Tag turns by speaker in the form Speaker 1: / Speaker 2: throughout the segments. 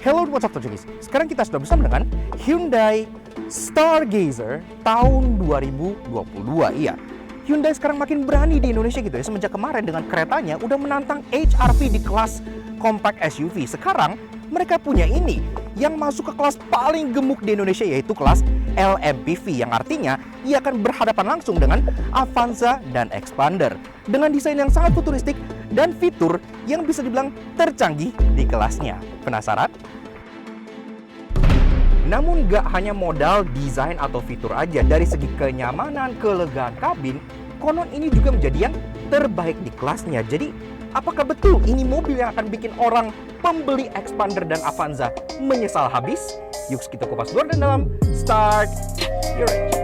Speaker 1: Hello, what's up Tojokis? Sekarang kita sudah bersama dengan Hyundai Stargazer tahun 2022. Iya, Hyundai sekarang makin berani di Indonesia gitu ya. Semenjak kemarin dengan keretanya udah menantang HR-V di kelas compact SUV. Sekarang mereka punya ini yang masuk ke kelas paling gemuk di Indonesia, yaitu kelas LMPV, yang artinya ia akan berhadapan langsung dengan Avanza dan Xpander dengan desain yang sangat futuristik dan fitur yang bisa dibilang tercanggih di kelasnya. Penasaran? Namun gak hanya modal desain atau fitur aja, dari segi kenyamanan, kelegaan kabin, konon ini juga menjadi yang terbaik di kelasnya. Jadi, apakah betul ini mobil yang akan bikin orang pembeli Xpander dan Avanza menyesal habis? Yuk kita kupas luar dan dalam. Start your engine.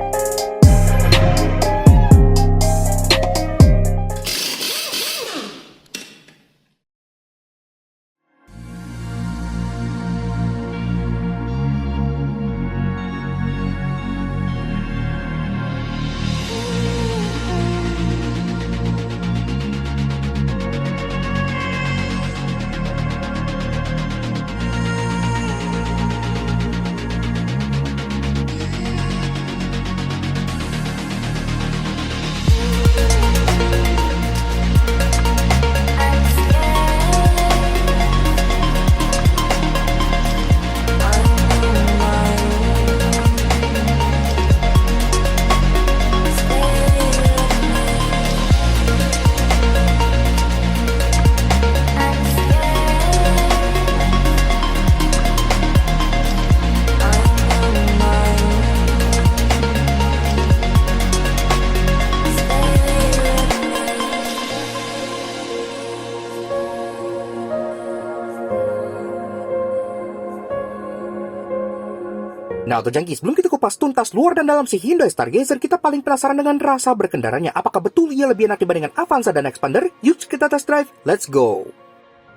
Speaker 1: Nah, Tojangki, sebelum kita kupas tuntas luar dan dalam si Hyundai Stargazer, kita paling penasaran dengan rasa berkendaranya. Apakah betul ia lebih enak dibandingkan Avanza dan Xpander? Yuk kita test drive, let's go!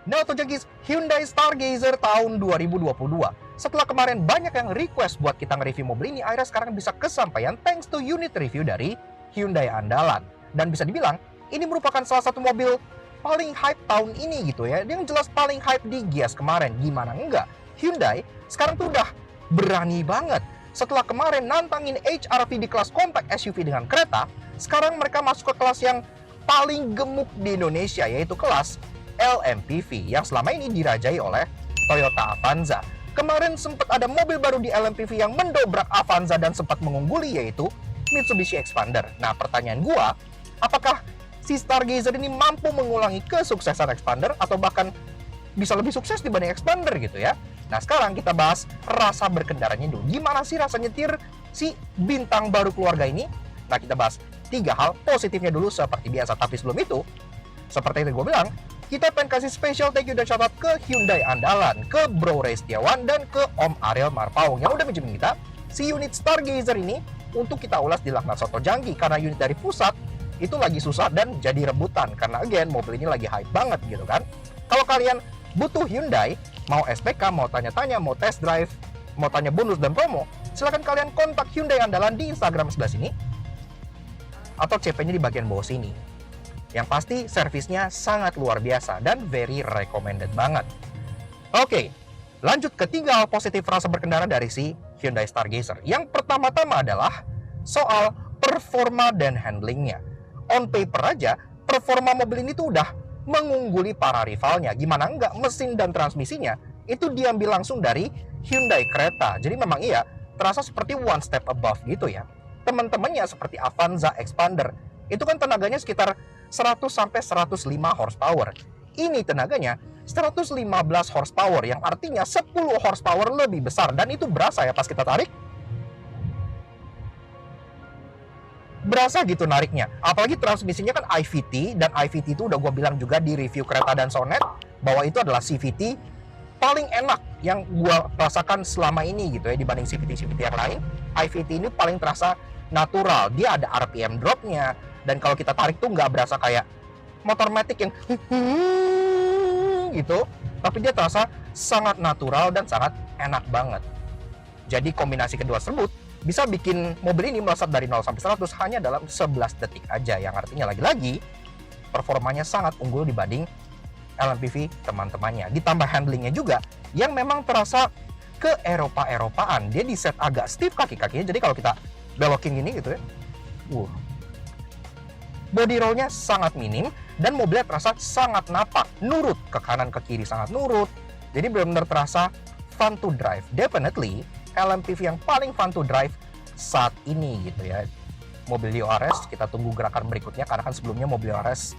Speaker 1: Nah, Tojangki, Hyundai Stargazer tahun 2022. Setelah kemarin banyak yang request buat kita nge-review mobil ini, akhirnya sekarang bisa kesampaian thanks to unit review dari Hyundai andalan. Dan bisa dibilang, ini merupakan salah satu mobil paling hype tahun ini gitu ya. Yang jelas paling hype di Gias kemarin. Gimana enggak? Hyundai sekarang tuh udah berani banget. Setelah kemarin nantangin HR-V di kelas compact SUV dengan kereta, sekarang mereka masuk ke kelas yang paling gemuk di Indonesia, yaitu kelas LMPV yang selama ini dirajai oleh Toyota Avanza. Kemarin sempat ada mobil baru di LMPV yang mendobrak Avanza dan sempat mengungguli, yaitu Mitsubishi Xpander. Nah, pertanyaan gua, apakah si Stargazer ini mampu mengulangi kesuksesan Xpander atau bahkan bisa lebih sukses dibanding Xpander gitu ya? Nah, sekarang kita bahas rasa berkendaranya dulu. Gimana sih rasa nyetir si bintang baru keluarga ini? Nah, kita bahas 3 hal positifnya dulu seperti biasa. Tapi sebelum itu, seperti yang gue bilang, kita pengen kasih special thank you dan shout out ke Hyundai andalan, ke Bro Ray Setiawan, dan ke Om Ariel Marpaung yang udah minjemin kita si unit Stargazer ini untuk kita ulas di Laknat Soto Jangki. Karena unit dari pusat itu lagi susah dan jadi rebutan. Karena again, mobil ini lagi hype banget gitu kan. Kalau kalian butuh Hyundai, mau SPK, mau tanya-tanya, mau test drive, mau tanya bonus dan promo, silahkan kalian kontak Hyundai andalan di Instagram sebelah sini atau CP-nya di bagian bawah sini. Yang pasti servisnya sangat luar biasa dan very recommended banget. Oke, lanjut ke 3 hal positif rasa berkendara dari si Hyundai Stargazer. Yang pertama-tama adalah soal performa dan handlingnya. On paper aja, performa mobil ini tuh udah mengungguli para rivalnya. Gimana enggak, mesin dan transmisinya itu diambil langsung dari Hyundai Creta. Jadi memang iya, terasa seperti one step above gitu ya. Teman-temannya seperti Avanza, Xpander, itu kan tenaganya sekitar 100-105 horsepower. Ini tenaganya 115 horsepower, yang artinya 10 horsepower lebih besar. Dan itu berasa ya pas kita tarik. Berasa gitu nariknya. Apalagi transmisinya kan IVT, dan IVT itu udah gue bilang juga di review Creta dan Sonet bahwa itu adalah CVT paling enak yang gue rasakan selama ini gitu ya, dibanding CVT-CVT yang lain. IVT ini paling terasa natural, dia ada RPM dropnya, dan kalau kita tarik tuh nggak berasa kayak motor matic yang gitu, tapi dia terasa sangat natural dan sangat enak banget. Jadi kombinasi kedua tersebut bisa bikin mobil ini melesat dari 0 sampai 100 hanya dalam 11 detik aja, yang artinya lagi-lagi performanya sangat unggul dibanding LMPV teman-temannya. Ditambah handlingnya juga yang memang terasa ke Eropa-Eropaan. Dia di set agak stiff kaki-kakinya, jadi kalau kita belokin gini gitu ya, body rollnya sangat minim, dan mobilnya terasa sangat napak, nurut ke kanan ke kiri, sangat nurut. Jadi benar-benar terasa fun to drive. Definitely LMPV yang paling fun to drive saat ini gitu ya. Mobil DRS, kita tunggu gerakan berikutnya, karena kan sebelumnya mobil DRS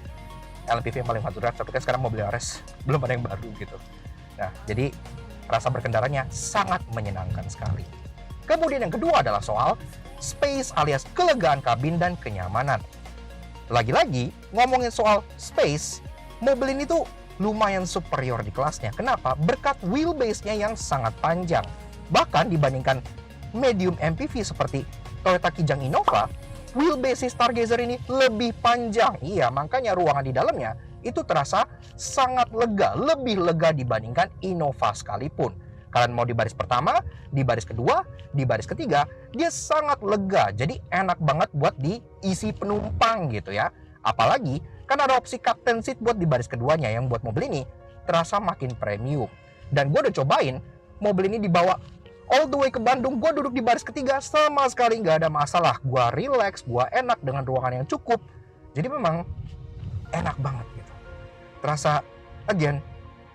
Speaker 1: LMPV yang paling fun to drive, tapi kan sekarang mobil DRS belum ada yang baru gitu. Nah, jadi rasa berkendaranya sangat menyenangkan sekali. Kemudian yang kedua adalah soal space alias kelegaan kabin dan kenyamanan. Lagi-lagi, ngomongin soal space, mobil ini tuh lumayan superior di kelasnya. Kenapa? Berkat wheelbase-nya yang sangat panjang. Bahkan dibandingkan medium MPV seperti Toyota Kijang Innova, wheelbase Stargazer ini lebih panjang. Iya, makanya ruangan di dalamnya itu terasa sangat lega, lebih lega dibandingkan Innova sekalipun. Kalian mau di baris pertama, di baris kedua, di baris ketiga, dia sangat lega. Jadi enak banget buat diisi penumpang gitu ya. Apalagi kan ada opsi captain seat buat di baris keduanya, yang buat mobil ini terasa makin premium. Dan gue udah cobain mobil ini dibawa all the way ke Bandung. Gue duduk di baris ketiga sama sekali nggak ada masalah. Gue relax, gue enak dengan ruangan yang cukup. Jadi memang enak banget gitu. Terasa again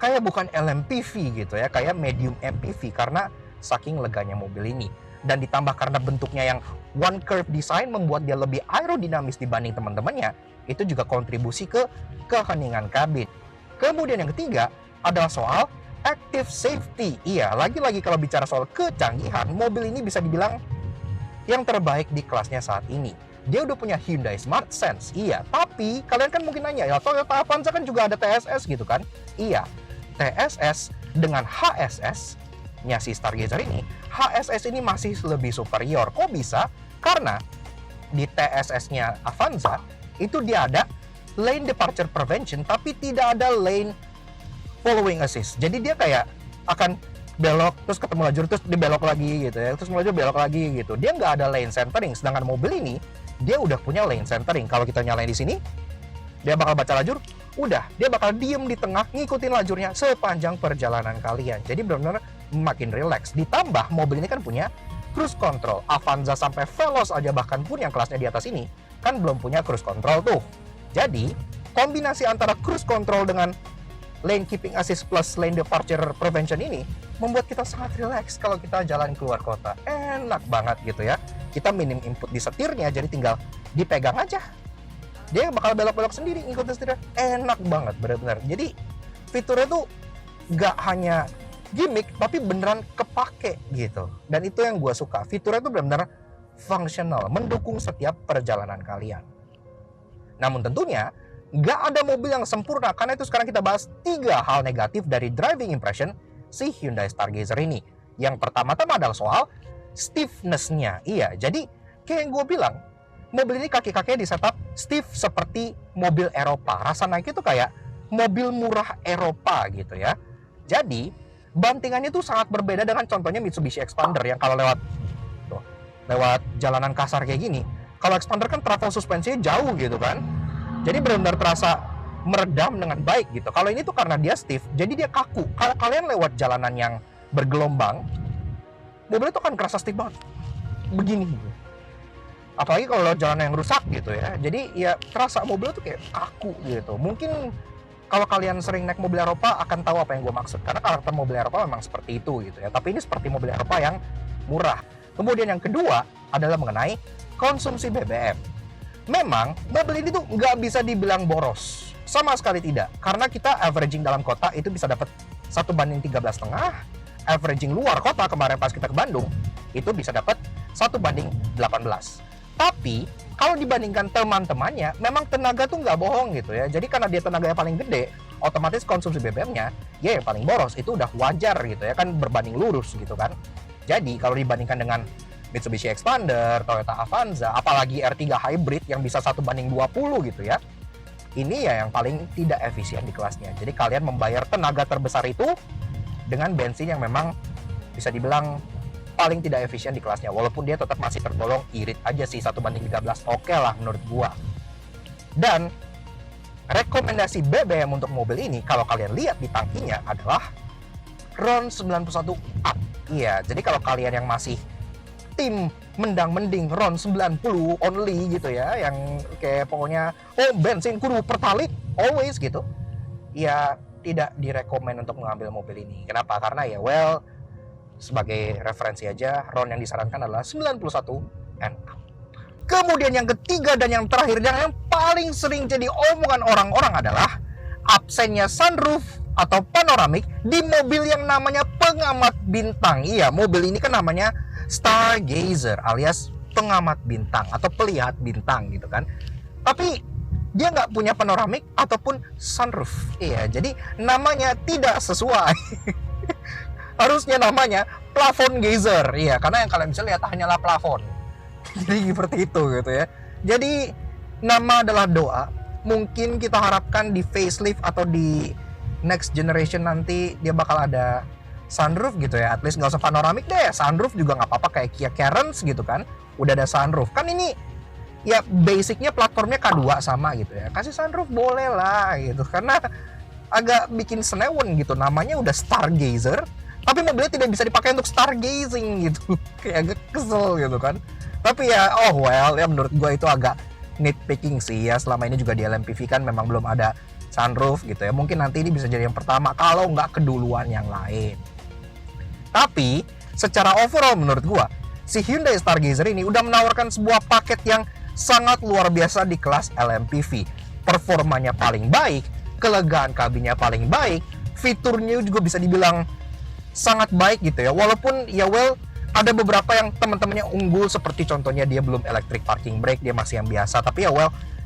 Speaker 1: kayak bukan LMPV gitu ya, kayak medium MPV karena saking leganya mobil ini. Dan ditambah karena bentuknya yang one curve design membuat dia lebih aerodinamis dibanding teman-temannya, itu juga kontribusi ke keheningan kabin. Kemudian yang ketiga adalah soal active safety. Iya, lagi-lagi kalau bicara soal kecanggihan, mobil ini bisa dibilang yang terbaik di kelasnya saat ini. Dia udah punya Hyundai Smart Sense, iya. Tapi kalian kan mungkin nanya, ya Toyota Avanza kan juga ada TSS gitu kan? Iya, TSS dengan HSS-nya si Stargazer ini, HSS ini masih lebih superior. Kok bisa? Karena di TSS-nya Avanza, itu dia ada lane departure prevention, tapi tidak ada lane following assist. Jadi dia kayak akan belok, terus ketemu lajur, terus dibelok lagi gitu ya, terus melaju belok lagi gitu. Dia nggak ada lane centering, sedangkan mobil ini, dia udah punya lane centering. Kalau kita nyalain di sini, dia bakal baca lajur, udah, dia bakal diem di tengah, ngikutin lajurnya sepanjang perjalanan kalian. Jadi benar-benar makin relax. Ditambah mobil ini kan punya cruise control. Avanza sampai Veloz aja bahkan pun yang kelasnya di atas ini, kan belum punya cruise control tuh. Jadi, kombinasi antara cruise control dengan lane keeping assist plus lane departure prevention ini membuat kita sangat relax kalau kita jalan keluar kota. Enak banget gitu ya. Kita minim input di setirnya, jadi tinggal dipegang aja. Dia bakal belok-belok sendiri, ngikutin setirnya. Enak banget, benar-benar. Jadi fiturnya tuh gak hanya gimmick, tapi beneran kepake gitu. Dan itu yang gue suka. Fiturnya tuh benar-benar fungsional, mendukung setiap perjalanan kalian. Namun tentunya nggak ada mobil yang sempurna, karena itu sekarang kita bahas 3 hal negatif dari driving impression si Hyundai Stargazer ini. Yang pertama-tama adalah soal stiffness-nya. Iya, jadi kayak yang gue bilang, mobil ini kaki-kakinya di setup stiff seperti mobil Eropa. Rasa naiknya tuh kayak mobil murah Eropa gitu ya. Jadi bantingannya tuh sangat berbeda dengan contohnya Mitsubishi Expander yang kalau lewat jalanan kasar kayak gini, kalau Expander kan travel suspensinya jauh gitu kan. Jadi benar-benar terasa meredam dengan baik gitu. Kalau ini tuh karena dia stiff, jadi dia kaku. Kalau kalian lewat jalanan yang bergelombang, mobilnya tuh kan kerasa stiff banget. Begini gitu. Apalagi kalau lewat jalanan yang rusak gitu ya. Jadi ya terasa mobilnya tuh kayak kaku gitu. Mungkin kalau kalian sering naik mobil Eropa akan tahu apa yang gue maksud. Karena karakter mobil Eropa memang seperti itu gitu ya. Tapi ini seperti mobil Eropa yang murah. Kemudian yang kedua adalah mengenai konsumsi BBM. Memang mobil ini tuh nggak bisa dibilang boros, sama sekali tidak. Karena kita averaging dalam kota itu bisa dapat 1:13,5, averaging luar kota kemarin pas kita ke Bandung itu bisa dapat 1:18. Tapi kalau dibandingkan teman-temannya, memang tenaga tuh nggak bohong gitu ya. Jadi karena dia tenaganya paling gede, otomatis konsumsi BBM-nya ya yang paling boros. Itu udah wajar gitu ya, kan berbanding lurus gitu kan. Jadi kalau dibandingkan dengan Mitsubishi Expander, Toyota Avanza, apalagi R3 Hybrid yang bisa 1:20 gitu ya. Ini ya yang paling tidak efisien di kelasnya. Jadi kalian membayar tenaga terbesar itu dengan bensin yang memang bisa dibilang paling tidak efisien di kelasnya. Walaupun dia tetap masih tergolong irit aja sih, 1:13. Oke lah menurut gua. Dan rekomendasi BBM untuk mobil ini, kalau kalian lihat di tangkinya adalah RON 91 up. Iya, jadi kalau kalian yang masih tim mendang-mending RON 90 only gitu ya, yang kayak pokoknya bensin kudu pertalite always gitu, ya tidak direkomend untuk mengambil mobil ini. Kenapa? Karena ya sebagai referensi aja, RON yang disarankan adalah 91 and up. Kemudian yang ketiga dan yang terakhir dan yang paling sering jadi omongan orang-orang adalah absennya sunroof atau panoramik di mobil yang namanya pengamat bintang. Iya, mobil ini kan namanya Stargazer alias pengamat bintang atau pelihat bintang gitu kan. Tapi dia nggak punya panoramik ataupun sunroof. Iya, jadi namanya tidak sesuai. Harusnya namanya plafon gazer. Iya, karena yang kalian bisa lihat hanyalah plafon. Jadi seperti itu gitu ya. Jadi nama adalah doa. Mungkin kita harapkan di facelift atau di next generation nanti dia bakal ada sunroof gitu ya. At least nggak usah panoramik deh, sunroof juga nggak apa-apa kayak Kia Carens gitu kan. Udah ada sunroof. Kan ini ya basicnya platformnya K2 sama gitu ya. Kasih sunroof boleh lah gitu. Karena agak bikin senewen gitu. Namanya udah Stargazer, tapi mobilnya tidak bisa dipakai untuk stargazing gitu. Kayak agak kesel gitu kan. Tapi ya ya menurut gue itu agak nitpicking sih ya. Selama ini juga di LMPV kan memang belum ada sunroof gitu ya. Mungkin nanti ini bisa jadi yang pertama kalau nggak keduluan yang lain. Tapi secara overall menurut gue, si Hyundai Stargazer ini udah menawarkan sebuah paket yang sangat luar biasa di kelas LMPV. Performanya paling baik, kelegaan kabinnya paling baik, fiturnya juga bisa dibilang sangat baik gitu ya. Walaupun ya ada beberapa yang teman-temannya unggul, seperti contohnya dia belum electric parking brake, dia masih yang biasa. Tapi ya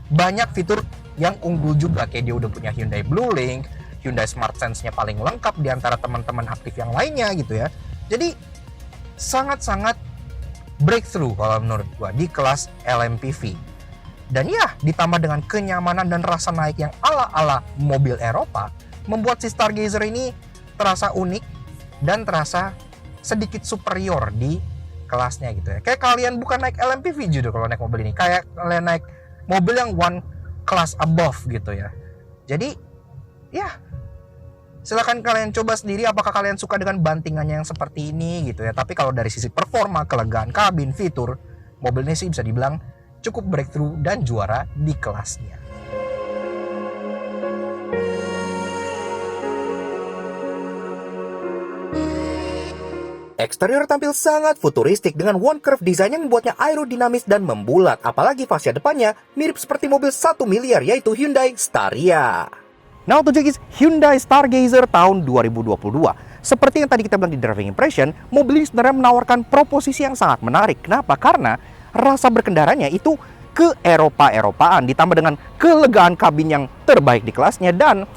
Speaker 1: banyak fitur yang unggul juga, kayak dia udah punya Hyundai Blue Link, Hyundai Smart Sense-nya paling lengkap di antara teman-teman aktif yang lainnya gitu ya. Jadi sangat-sangat breakthrough kalau menurut gua di kelas LMPV. Dan ya ditambah dengan kenyamanan dan rasa naik yang ala-ala mobil Eropa, membuat si Stargazer ini terasa unik dan terasa sedikit superior di kelasnya gitu ya. Kayak kalian bukan naik LMPV juga kalau naik mobil ini, kayak kalian naik mobil yang one class above gitu ya. Jadi ya silakan kalian coba sendiri apakah kalian suka dengan bantingannya yang seperti ini gitu ya. Tapi kalau dari sisi performa, kelegaan kabin, fitur, mobil ini sih bisa dibilang cukup breakthrough dan juara di kelasnya. Eksterior tampil sangat futuristik dengan one curve design yang membuatnya aerodinamis dan membulat. Apalagi fascia depannya mirip seperti mobil 1 miliar yaitu Hyundai Staria. Nah untuk guys, Hyundai Stargazer tahun 2022. Seperti yang tadi kita bilang di driving impression, mobil ini sebenarnya menawarkan proposisi yang sangat menarik. Kenapa? Karena rasa berkendaranya itu ke Eropa-Eropaan ditambah dengan kelegaan kabin yang terbaik di kelasnya dan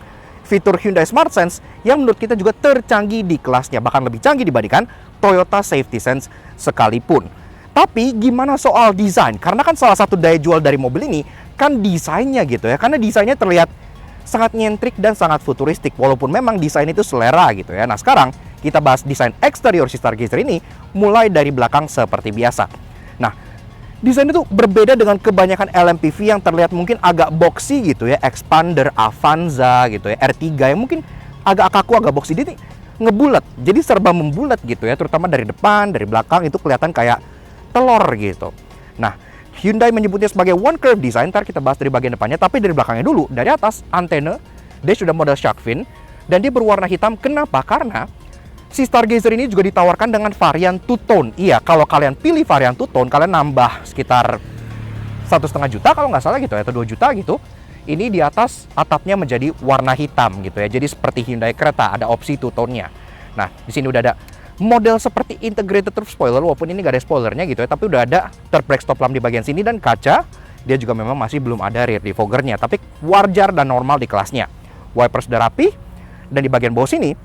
Speaker 1: fitur Hyundai Smart Sense yang menurut kita juga tercanggih di kelasnya, bahkan lebih canggih dibandingkan Toyota Safety Sense sekalipun. Tapi gimana soal desain? Karena kan salah satu daya jual dari mobil ini kan desainnya gitu ya. Karena desainnya terlihat sangat nyentrik dan sangat futuristik, walaupun memang desain itu selera gitu ya. Nah sekarang kita bahas desain eksterior si Stargazer ini mulai dari belakang seperti biasa. Nah desain itu berbeda dengan kebanyakan LMPV yang terlihat mungkin agak boxy gitu ya, Expander, Avanza gitu ya, R3 yang mungkin agak kaku, agak boxy. Dia ngebulat, jadi serba membulat gitu ya, terutama dari depan, dari belakang itu kelihatan kayak telur gitu. Nah, Hyundai menyebutnya sebagai one curve design, ntar kita bahas dari bagian depannya, tapi dari belakangnya dulu. Dari atas, antena, dia sudah model shark fin, dan dia berwarna hitam. Kenapa? Karena si Stargazer ini juga ditawarkan dengan varian two-tone. Iya, kalau kalian pilih varian two-tone, kalian nambah sekitar 1,5 juta kalau nggak salah gitu ya, atau 2 juta gitu. Ini di atas atapnya menjadi warna hitam gitu ya. Jadi seperti Hyundai Creta, ada opsi two-tone-nya. Nah, di sini udah ada model seperti integrated roof spoiler, walaupun ini nggak ada spoilernya gitu ya, tapi udah ada third brake stop lamp di bagian sini dan kaca. Dia juga memang masih belum ada rear defoggernya, tapi wajar dan normal di kelasnya. Wipers sudah rapi, dan di bagian bawah sini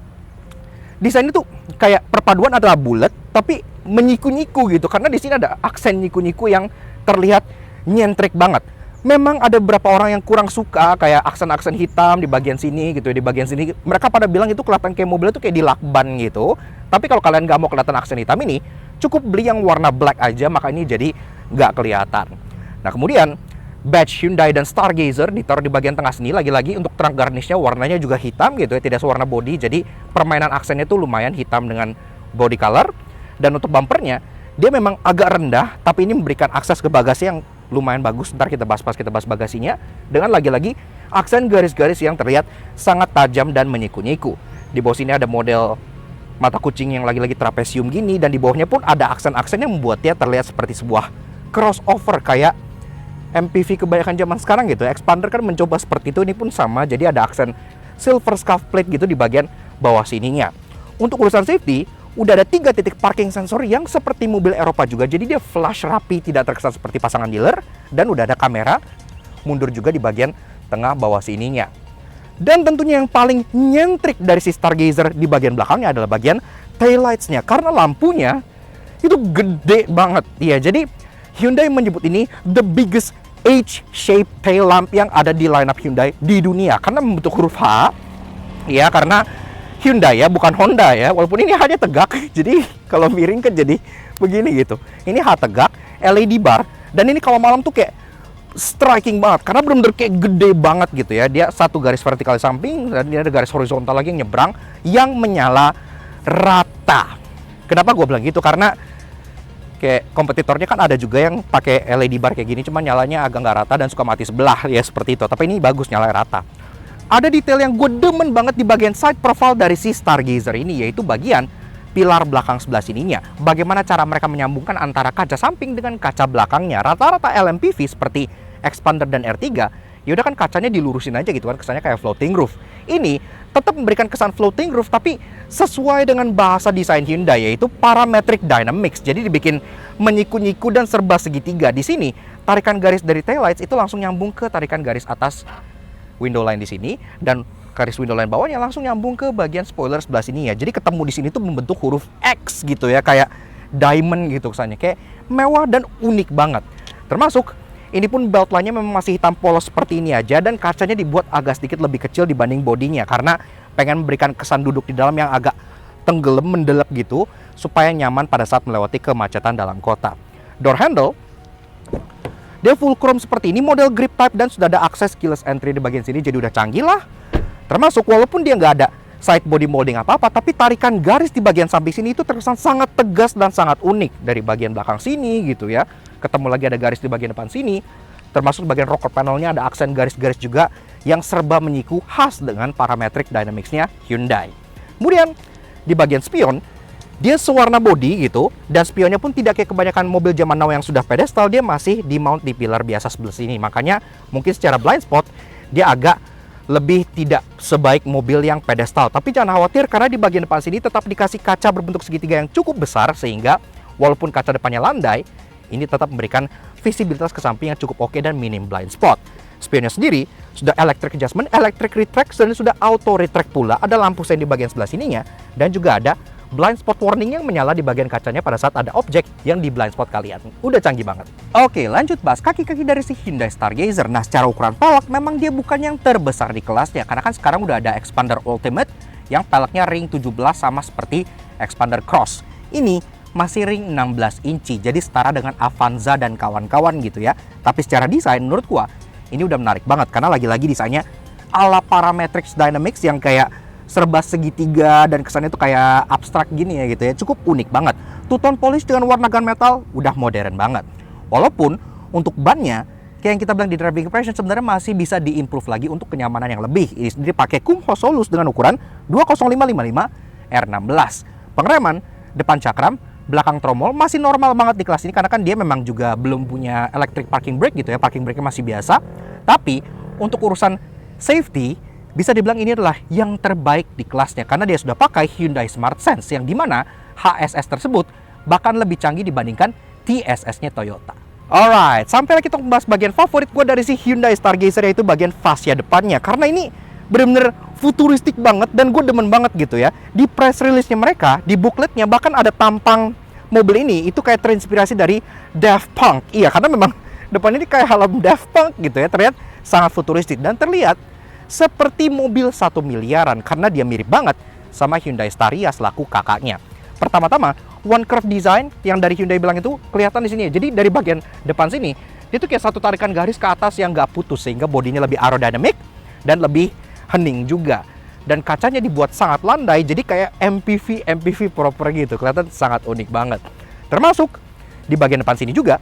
Speaker 1: desain itu kayak perpaduan adalah bulat tapi menyiku-nyiku gitu, karena di sini ada aksen nyiku-nyiku yang terlihat nyentrik banget. Memang ada beberapa orang yang kurang suka kayak aksen-aksen hitam di bagian sini gitu ya, di bagian sini mereka pada bilang itu kelihatan kayak mobilnya tuh kayak dilakban gitu. Tapi kalau kalian nggak mau kelihatan aksen hitam ini, cukup beli yang warna black aja, maka ini jadi nggak kelihatan. Nah kemudian badge Hyundai dan Stargazer ditaruh di bagian tengah sini. Lagi-lagi untuk trunk garnishnya warnanya juga hitam gitu ya, tidak sewarna body. Jadi permainan aksennya tuh lumayan hitam dengan body color. Dan untuk bumpernya, dia memang agak rendah, tapi ini memberikan akses ke bagasi yang lumayan bagus. Ntar kita bahas pas kita bahas bagasinya. Dengan lagi-lagi aksen garis-garis yang terlihat sangat tajam dan menyiku-nyiku. Di bawah sini ada model mata kucing yang lagi-lagi trapesium gini, dan di bawahnya pun ada aksen-aksen yang membuatnya terlihat seperti sebuah crossover kayak MPV kebanyakan zaman sekarang gitu. Expander kan mencoba seperti itu, ini pun sama. Jadi ada aksen silver scuff plate gitu di bagian bawah sininya. Untuk urusan safety, udah ada 3 titik parking sensor yang seperti mobil Eropa juga. Jadi dia flush rapi, tidak terkesan seperti pasangan dealer. Dan udah ada kamera mundur juga di bagian tengah bawah sininya. Dan tentunya yang paling nyentrik dari si Stargazer di bagian belakangnya adalah bagian taillights-nya. Karena lampunya itu gede banget. Iya, jadi Hyundai menyebut ini the biggest H-shape tail lamp yang ada di lineup Hyundai di dunia. Karena membentuk huruf H, ya, karena Hyundai ya, bukan Honda ya. Walaupun ini hanya tegak, jadi kalau miring kan jadi begini gitu. Ini H tegak, LED bar, dan ini kalau malam tuh kayak striking banget. Karena bener-bener kayak gede banget gitu ya. Dia satu garis vertikal di samping, dan ini ada garis horizontal lagi yang nyebrang, yang menyala rata. Kenapa gue bilang gitu? Karena kayak kompetitornya kan ada juga yang pakai LED bar kayak gini, cuma nyalanya agak nggak rata dan suka mati sebelah ya, seperti itu. Tapi ini bagus, nyala rata. Ada detail yang gue demen banget di bagian side profile dari si Stargazer ini, yaitu bagian pilar belakang sebelah sininya. Bagaimana cara mereka menyambungkan antara kaca samping dengan kaca belakangnya. Rata-rata LMPV seperti Expander dan R3, yaudah kan kacanya dilurusin aja gitu kan, kesannya kayak floating roof. Ini tetap memberikan kesan floating roof, tapi sesuai dengan bahasa desain Hyundai, yaitu parametric dynamics. Jadi dibikin menyiku-nyiku dan serba segitiga. Di sini, tarikan garis dari taillights itu langsung nyambung ke tarikan garis atas window line di sini, dan garis window line bawahnya langsung nyambung ke bagian spoiler sebelah sini ya. Jadi ketemu di sini tuh membentuk huruf X gitu ya, kayak diamond gitu kesannya, kayak mewah dan unik banget. Termasuk ini pun belt line-nya memang masih hitam polos seperti ini aja, dan kacanya dibuat agak sedikit lebih kecil dibanding bodinya karena pengen memberikan kesan duduk di dalam yang agak tenggelam, mendelep gitu, supaya nyaman pada saat melewati kemacetan dalam kota. Door handle dia full chrome seperti ini, model grip type, dan sudah ada akses keyless entry di bagian sini, jadi udah canggih lah. Termasuk walaupun dia nggak ada side body molding apa-apa, tapi tarikan garis di bagian samping sini itu terkesan sangat tegas dan sangat unik. Dari bagian belakang sini gitu ya, ketemu lagi ada garis di bagian depan sini. Termasuk bagian rocker panelnya ada aksen garis-garis juga yang serba menyiku, khas dengan parametric dynamics-nya Hyundai. Kemudian di bagian spion, dia sewarna body gitu, dan spionnya pun tidak kayak kebanyakan mobil zaman now yang sudah pedestal, dia masih di mount di pilar biasa sebelah sini. Makanya mungkin secara blind spot dia agak lebih tidak sebaik mobil yang pedestal. Tapi jangan khawatir, karena di bagian depan sini tetap dikasih kaca berbentuk segitiga yang cukup besar, sehingga walaupun kaca depannya landai, ini tetap memberikan visibilitas ke samping yang cukup oke dan minim blind spot. Spionnya sendiri sudah electric adjustment, electric retract, dan sudah auto retract pula. Ada lampu sen di bagian sebelah sininya, dan juga ada blind spot warning yang menyala di bagian kacanya pada saat ada objek yang di blind spot kalian. Udah canggih banget. Oke, lanjut bahas kaki-kaki dari si Hyundai Stargazer. Nah, secara ukuran pelek memang dia bukan yang terbesar di kelasnya, karena kan sekarang udah ada Expander Ultimate yang peleknya ring 17 sama seperti Expander Cross. Ini masih ring 16 inci, jadi setara dengan Avanza dan kawan-kawan gitu ya. Tapi secara desain menurut gua ini udah menarik banget, karena lagi-lagi desainnya ala parametric dynamics yang kayak serba segitiga dan kesannya tuh kayak abstrak gini ya gitu ya. Cukup unik banget. Two-tone polish dengan warna gunmetal udah modern banget. Walaupun untuk bannya kayak yang kita bilang di driving impression sebenarnya masih bisa diimprove lagi untuk kenyamanan yang lebih. Ini sendiri pakai Kumho Solus dengan ukuran 20555 R16. Pengereman depan cakram, belakang tromol masih normal banget di kelas ini, karena kan dia memang juga belum punya electric parking brake gitu ya. Parking brake-nya masih biasa. Tapi untuk urusan safety, bisa dibilang ini adalah yang terbaik di kelasnya, karena dia sudah pakai Hyundai Smart Sense, yang dimana HSS tersebut bahkan lebih canggih dibandingkan TSS-nya Toyota. Alright, sampailah kita membahas bagian favorit gue dari si Hyundai Stargazer, yaitu bagian fascia depannya. Karena ini bener-bener futuristik banget dan gue demen banget gitu ya. Di press release-nya mereka, di bookletnya bahkan ada tampang mobil ini itu kayak terinspirasi dari Daft Punk. Iya, karena memang depannya ini kayak helm Daft Punk gitu ya. Terlihat sangat futuristik dan terlihat seperti mobil 1 miliaran karena dia mirip banget sama Hyundai Staria selaku kakaknya. Pertama-tama, one curve design yang dari Hyundai bilang itu kelihatan di sini. Jadi dari bagian depan sini Dia tuh kayak satu tarikan garis ke atas yang nggak putus, sehingga bodinya lebih aerodynamic dan lebih hening juga. Dan kacanya dibuat sangat landai, jadi kayak MPV proper gitu. Kelihatan sangat unik banget. Termasuk di bagian depan sini juga,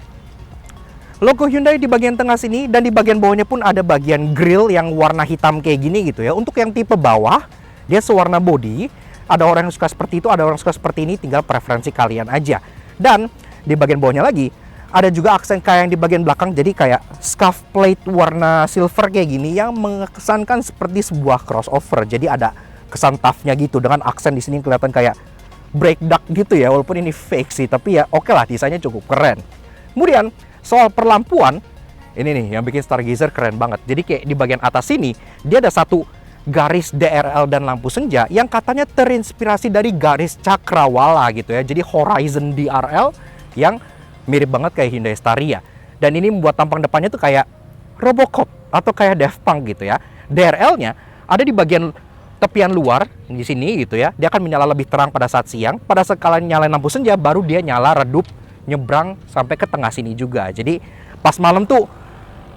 Speaker 1: logo Hyundai di bagian tengah sini, dan di bagian bawahnya pun ada bagian grill yang warna hitam kayak gini gitu ya. Untuk yang tipe bawah, dia sewarna body. Ada orang yang suka seperti itu, ada orang yang suka seperti ini, tinggal preferensi kalian aja. Dan di bagian bawahnya lagi, ada juga aksen kayak yang di bagian belakang, jadi kayak scuff plate warna silver kayak gini yang mengesankan seperti sebuah crossover. Jadi ada kesan toughnya gitu dengan aksen di sini kelihatan kayak brake duct gitu ya, walaupun ini fake sih, tapi ya oke lah, desainnya cukup keren. Kemudian soal perlampuan, ini nih yang bikin Stargazer keren banget. Jadi kayak di bagian atas sini dia ada satu garis DRL dan lampu senja yang katanya terinspirasi dari garis cakrawala gitu ya. Jadi Horizon DRL yang mirip banget kayak Hyundai Staria. Dan ini membuat tampang depannya tuh kayak Robocop atau kayak Daft Punk gitu ya. DRL-nya ada di bagian tepian luar di sini gitu ya. Dia akan menyala lebih terang pada saat siang. Pada saat kalian nyalain lampu senja, baru dia nyala redup nyebrang sampai ke tengah sini juga. Jadi pas malam tuh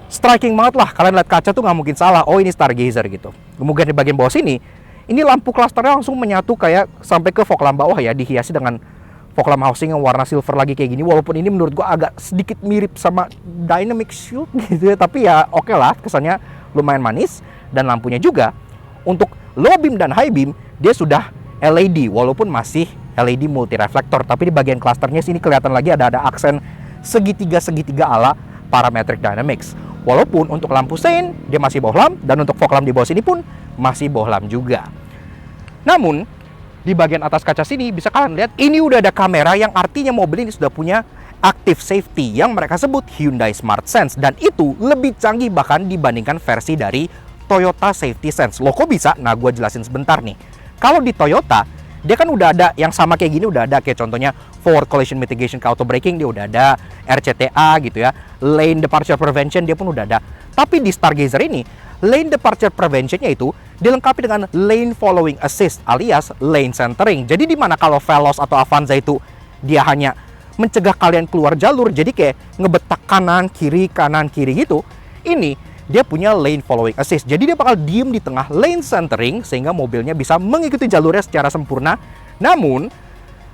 Speaker 1: striking banget lah. Kalian lihat kaca tuh nggak mungkin salah. Oh, ini Stargazer gitu. Kemudian di bagian bawah sini, ini lampu klasternya langsung menyatu kayak sampai ke fog lamp bawah ya, dihiasi dengan fog lamp housing yang warna silver lagi kayak gini. Walaupun ini menurut gua agak sedikit mirip sama Dynamic Shield gitu ya, tapi ya oke lah, kesannya lumayan manis. Dan lampunya juga untuk low beam dan high beam dia sudah LED, walaupun masih LED multi reflektor, tapi di bagian klasternya sini kelihatan lagi ada aksen segitiga ala Parametric Dynamics. Walaupun untuk lampu sein dia masih bohlam, dan untuk fog lamp di bawah sini pun masih bohlam juga. Namun di bagian atas kaca sini bisa kalian lihat ini udah ada kamera, yang artinya mobil ini sudah punya active safety yang mereka sebut Hyundai Smart Sense, dan itu lebih canggih bahkan dibandingkan versi dari Toyota Safety Sense. Loh kok bisa? Nah, gue jelasin sebentar nih. Kalau di Toyota dia kan udah ada yang sama kayak gini, udah ada kayak contohnya forward collision mitigation ke auto braking, dia udah ada RCTA gitu ya, lane departure prevention dia pun udah ada. Tapi di Stargazer ini lane departure prevention-nya itu dilengkapi dengan lane following assist alias lane centering. Jadi dimana kalau Veloz atau Avanza itu dia hanya mencegah kalian keluar jalur, jadi kayak ngebetak kanan kiri gitu, ini dia punya lane following assist. Jadi dia bakal diem di tengah lane centering sehingga mobilnya bisa mengikuti jalurnya secara sempurna. Namun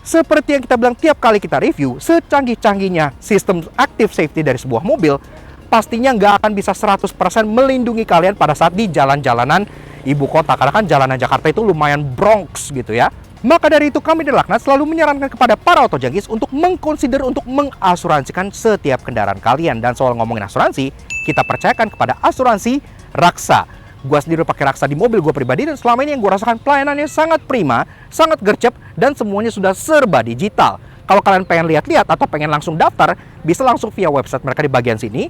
Speaker 1: seperti yang kita bilang tiap kali kita review, secanggih-canggihnya sistem active safety dari sebuah mobil, pastinya nggak akan bisa 100% melindungi kalian pada saat di jalan-jalanan ibu kota. Karena kan jalanan Jakarta itu lumayan Bronx gitu ya. Maka dari itu kami di Laknat selalu menyarankan kepada para autojunkies untuk mengconsider untuk mengasuransikan setiap kendaraan kalian. Dan soal ngomongin asuransi, kita percayakan kepada asuransi Raksa. Gua sendiri pakai Raksa di mobil gue pribadi, dan selama ini yang gue rasakan pelayanannya sangat prima, sangat gercep, dan semuanya sudah serba digital. Kalau kalian pengen lihat-lihat atau pengen langsung daftar, bisa langsung via website mereka di bagian sini,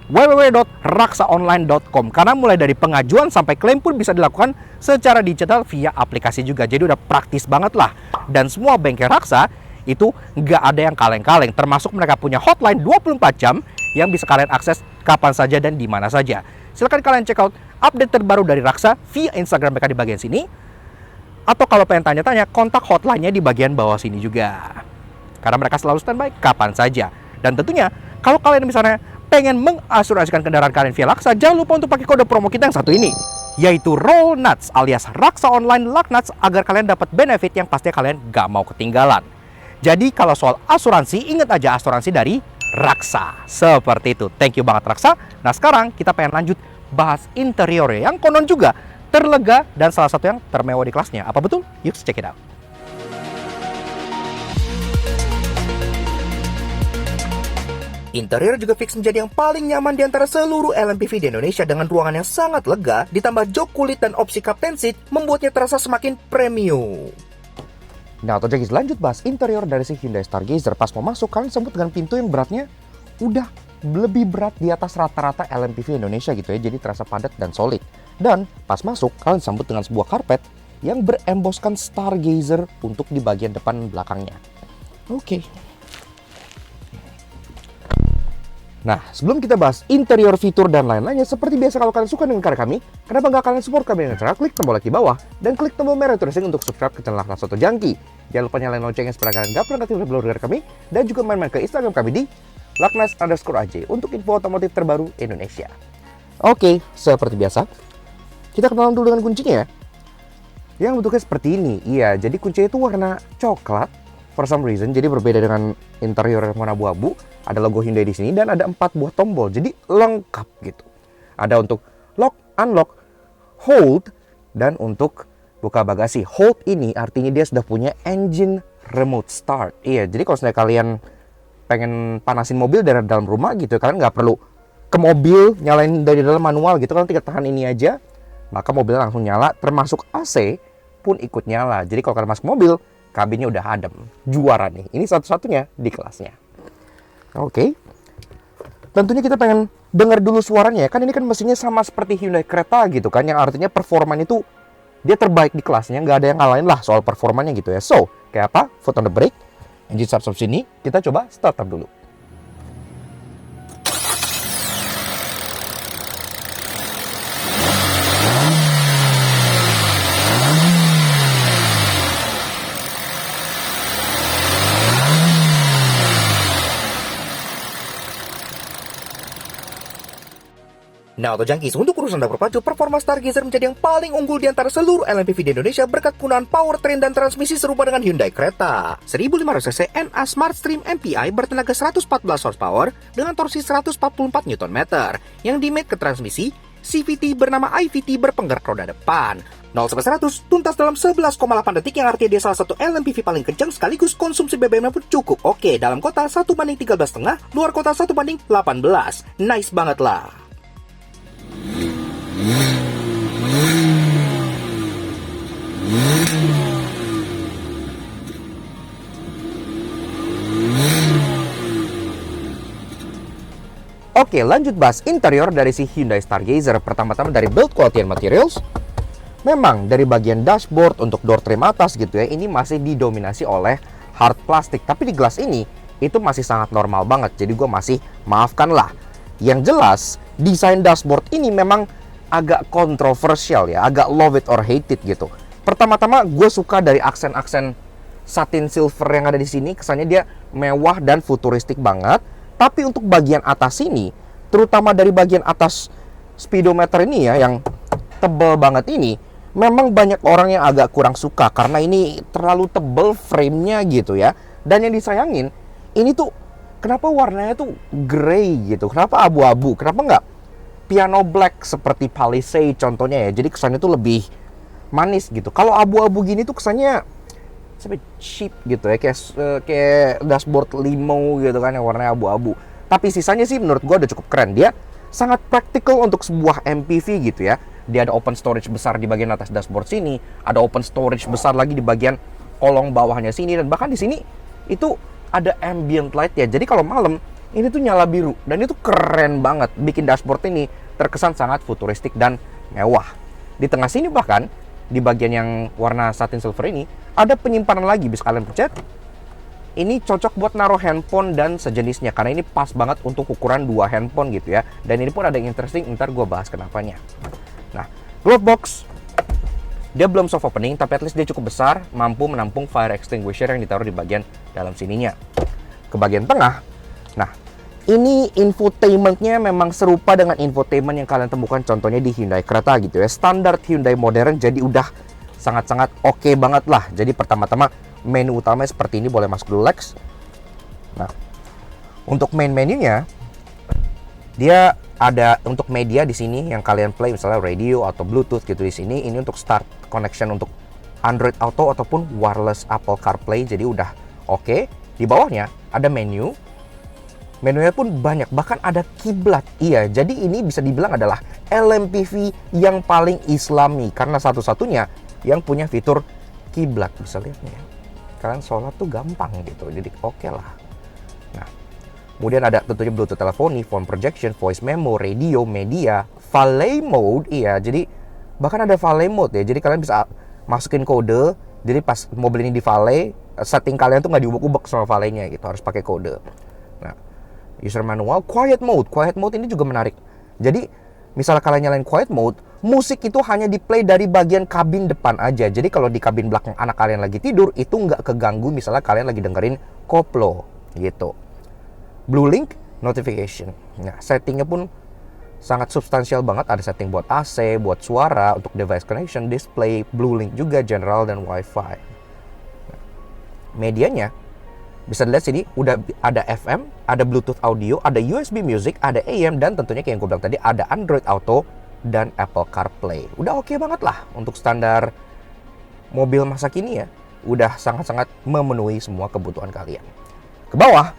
Speaker 1: www.raksaonline.com. Karena mulai dari pengajuan sampai klaim pun bisa dilakukan secara digital via aplikasi juga. Jadi udah praktis banget lah. Dan semua bengkel Raksa itu nggak ada yang kaleng-kaleng. Termasuk mereka punya hotline 24 jam yang bisa kalian akses kapan saja dan di mana saja. Silahkan kalian check out update terbaru dari Raksa via Instagram mereka di bagian sini. Atau kalau pengen tanya-tanya, kontak hotline-nya di bagian bawah sini juga. Karena mereka selalu standby kapan saja. Dan tentunya kalau kalian misalnya pengen mengasuransikan kendaraan kalian via Raksa, jangan lupa untuk pakai kode promo kita yang satu ini, yaitu Roll Nuts alias Raksa Online Laknuts, agar kalian dapat benefit yang pastinya kalian gak mau ketinggalan. Jadi kalau soal asuransi, ingat aja asuransi dari Raksa. Seperti itu. Thank you banget Raksa. Nah sekarang kita pengen lanjut bahas interiornya yang konon juga terlega dan salah satu yang termewah di kelasnya. Apa betul? Yuk check it out. Interior juga fix menjadi yang paling nyaman di antara seluruh LMPV di Indonesia, dengan ruangan yang sangat lega, ditambah jok kulit dan opsi captain seat membuatnya terasa semakin premium. Nah, atau jadi lanjut bahas interior dari si Hyundai Stargazer. Pas mau masuk, kalian sambut dengan pintu yang beratnya udah lebih berat di atas rata-rata LMPV Indonesia gitu ya, jadi terasa padat dan solid. Dan pas masuk, kalian sambut dengan sebuah karpet yang beremboskan Stargazer untuk di bagian depan belakangnya. Oke. Nah, sebelum kita bahas interior, fitur, dan lain-lainnya, seperti biasa kalau kalian suka dengan karya kami, kenapa nggak kalian support kami dengan cara klik tombol like di bawah, dan klik tombol merah tulisnya untuk subscribe ke channel Laknat Autojunkie. Jangan lupa nyalain loncengnya supaya kalian nggak pernah ketinggalan video dari kami, dan juga main-main ke Instagram kami di Laknas_AJ untuk info otomotif terbaru Indonesia. Oke, seperti biasa, kita kenalan dulu dengan kuncinya ya. Yang bentuknya seperti ini. Iya, jadi kuncinya itu warna coklat for some reason, jadi berbeda dengan interior yang warna abu-abu. Ada logo Hyundai di sini dan ada 4 buah tombol, jadi lengkap gitu. Ada untuk lock, unlock, hold, dan untuk buka bagasi. Hold ini artinya dia sudah punya engine remote start. Iya, jadi kalau misalnya kalian pengen panasin mobil dari dalam rumah gitu, kalian nggak perlu ke mobil nyalain dari dalam manual gitu, kalian tinggal tahan ini aja, maka mobilnya langsung nyala, termasuk AC pun ikut nyala. Jadi kalau kalian masuk mobil, kabinnya udah adem. Juara nih. Ini satu-satunya di kelasnya. Oke. Tentunya kita pengen dengar dulu suaranya ya. Kan ini kan mesinnya sama seperti Hyundai Creta gitu kan. Yang artinya performanya itu dia terbaik di kelasnya. Nggak ada yang ngalahin lah soal performanya gitu ya. So, kayak apa? Foot on the brake. Engine start sini. Kita coba starter dulu. Nah, Auto Junkies, untuk urusan dapur pacu, performa Stargazer menjadi yang paling unggul di antara seluruh LMPV di Indonesia berkat penggunaan powertrain dan transmisi serupa dengan Hyundai Creta. 1500cc NA Smart Stream MPI bertenaga 114 horsepower dengan torsi 144 Nm yang dimate ke transmisi CVT bernama IVT berpenggerak roda depan. 0-100 tuntas dalam 11,8 detik, yang artinya dia salah satu LMPV paling kencang sekaligus konsumsi BBM-nya pun cukup oke. Dalam kota 1:13,5, luar kota 1:18. Nice banget lah. Oke, lanjut bahas interior dari si Hyundai Stargazer. Pertama-tama dari build quality and materials. Memang dari bagian dashboard untuk door trim atas gitu ya, ini masih didominasi oleh hard plastik. Tapi di glass ini, itu masih sangat normal banget. Jadi gue masih maafkan lah. Yang jelas, desain dashboard ini memang agak kontroversial ya, agak love it or hate it gitu. Pertama-tama gue suka dari aksen-aksen satin silver yang ada di sini. Kesannya dia mewah dan futuristik banget. Tapi untuk bagian atas ini, terutama dari bagian atas speedometer ini ya, yang tebal banget ini, memang banyak orang yang agak kurang suka karena ini terlalu tebal frame-nya gitu ya. Dan yang disayangin, ini tuh kenapa warnanya tuh grey gitu, kenapa abu-abu, kenapa nggak piano black seperti Palisade contohnya ya. Jadi kesannya tuh lebih manis gitu. Kalau abu-abu gini tuh kesannya sampai cheap gitu ya, kayak dashboard limo gitu kan yang warnanya abu-abu. Tapi sisanya sih menurut gue udah cukup keren. Dia sangat praktikal untuk sebuah MPV gitu ya. Dia ada open storage besar di bagian atas dashboard sini, ada open storage besar lagi di bagian kolong bawahnya sini, dan bahkan di sini itu ada ambient light ya. Jadi kalau malam ini tuh nyala biru, dan itu keren banget, bikin dashboard ini terkesan sangat futuristik dan mewah. Di tengah sini bahkan di bagian yang warna satin silver ini ada penyimpanan lagi, bisa kalian pencet. Ini cocok buat naruh handphone dan sejenisnya, karena ini pas banget untuk ukuran 2 handphone gitu ya. Dan ini pun ada yang interesting, ntar gue bahas kenapanya. Nah, glove box dia belum soft opening, tapi at least dia cukup besar, mampu menampung fire extinguisher yang ditaruh di bagian dalam sininya. Ke bagian tengah, nah ini infotainmentnya memang serupa dengan infotainment yang kalian temukan contohnya di Hyundai Creta gitu ya. Standar Hyundai modern, jadi udah sangat-sangat oke banget lah. Jadi pertama-tama menu utamanya seperti ini, boleh masuk dulu Lex. Nah, untuk main menunya dia ada untuk media di sini yang kalian play, misalnya radio atau Bluetooth gitu di sini. Ini untuk start connection untuk Android Auto ataupun wireless Apple CarPlay, jadi udah oke. Di bawahnya ada menu. Menunya pun banyak, bahkan ada kiblat. Iya, jadi ini bisa dibilang adalah LMPV yang paling islami karena satu-satunya yang punya fitur kiblat. Bisa lihat nih ya, kalian sholat tuh gampang gitu, jadi oke lah. Nah, kemudian ada tentunya Bluetooth teleponi, phone projection, voice memo, radio, media, valet mode. Iya, jadi bahkan ada valet mode ya, jadi kalian bisa masukin kode. Jadi pas mobil ini di valet, setting kalian tuh nggak diubek-ubek sama valetnya gitu, harus pakai kode. Nah, user manual, quiet mode ini juga menarik. Jadi misalnya kalian nyalain quiet mode, musik itu hanya di play dari bagian kabin depan aja. Jadi kalau di kabin belakang anak kalian lagi tidur, itu nggak keganggu misalnya kalian lagi dengerin koplo gitu. Blue Link notification. Nah, settingnya pun sangat substansial banget. Ada setting buat AC, buat suara, untuk device connection, display, Bluelink juga, general, dan Wi-Fi. Nah, medianya bisa dilihat sini udah ada FM, ada Bluetooth audio, ada USB music, ada AM, dan tentunya kayak yang gue bilang tadi ada Android Auto dan Apple CarPlay. Udah oke banget lah untuk standar mobil masa kini ya. Udah sangat-sangat memenuhi semua kebutuhan kalian. Ke bawah,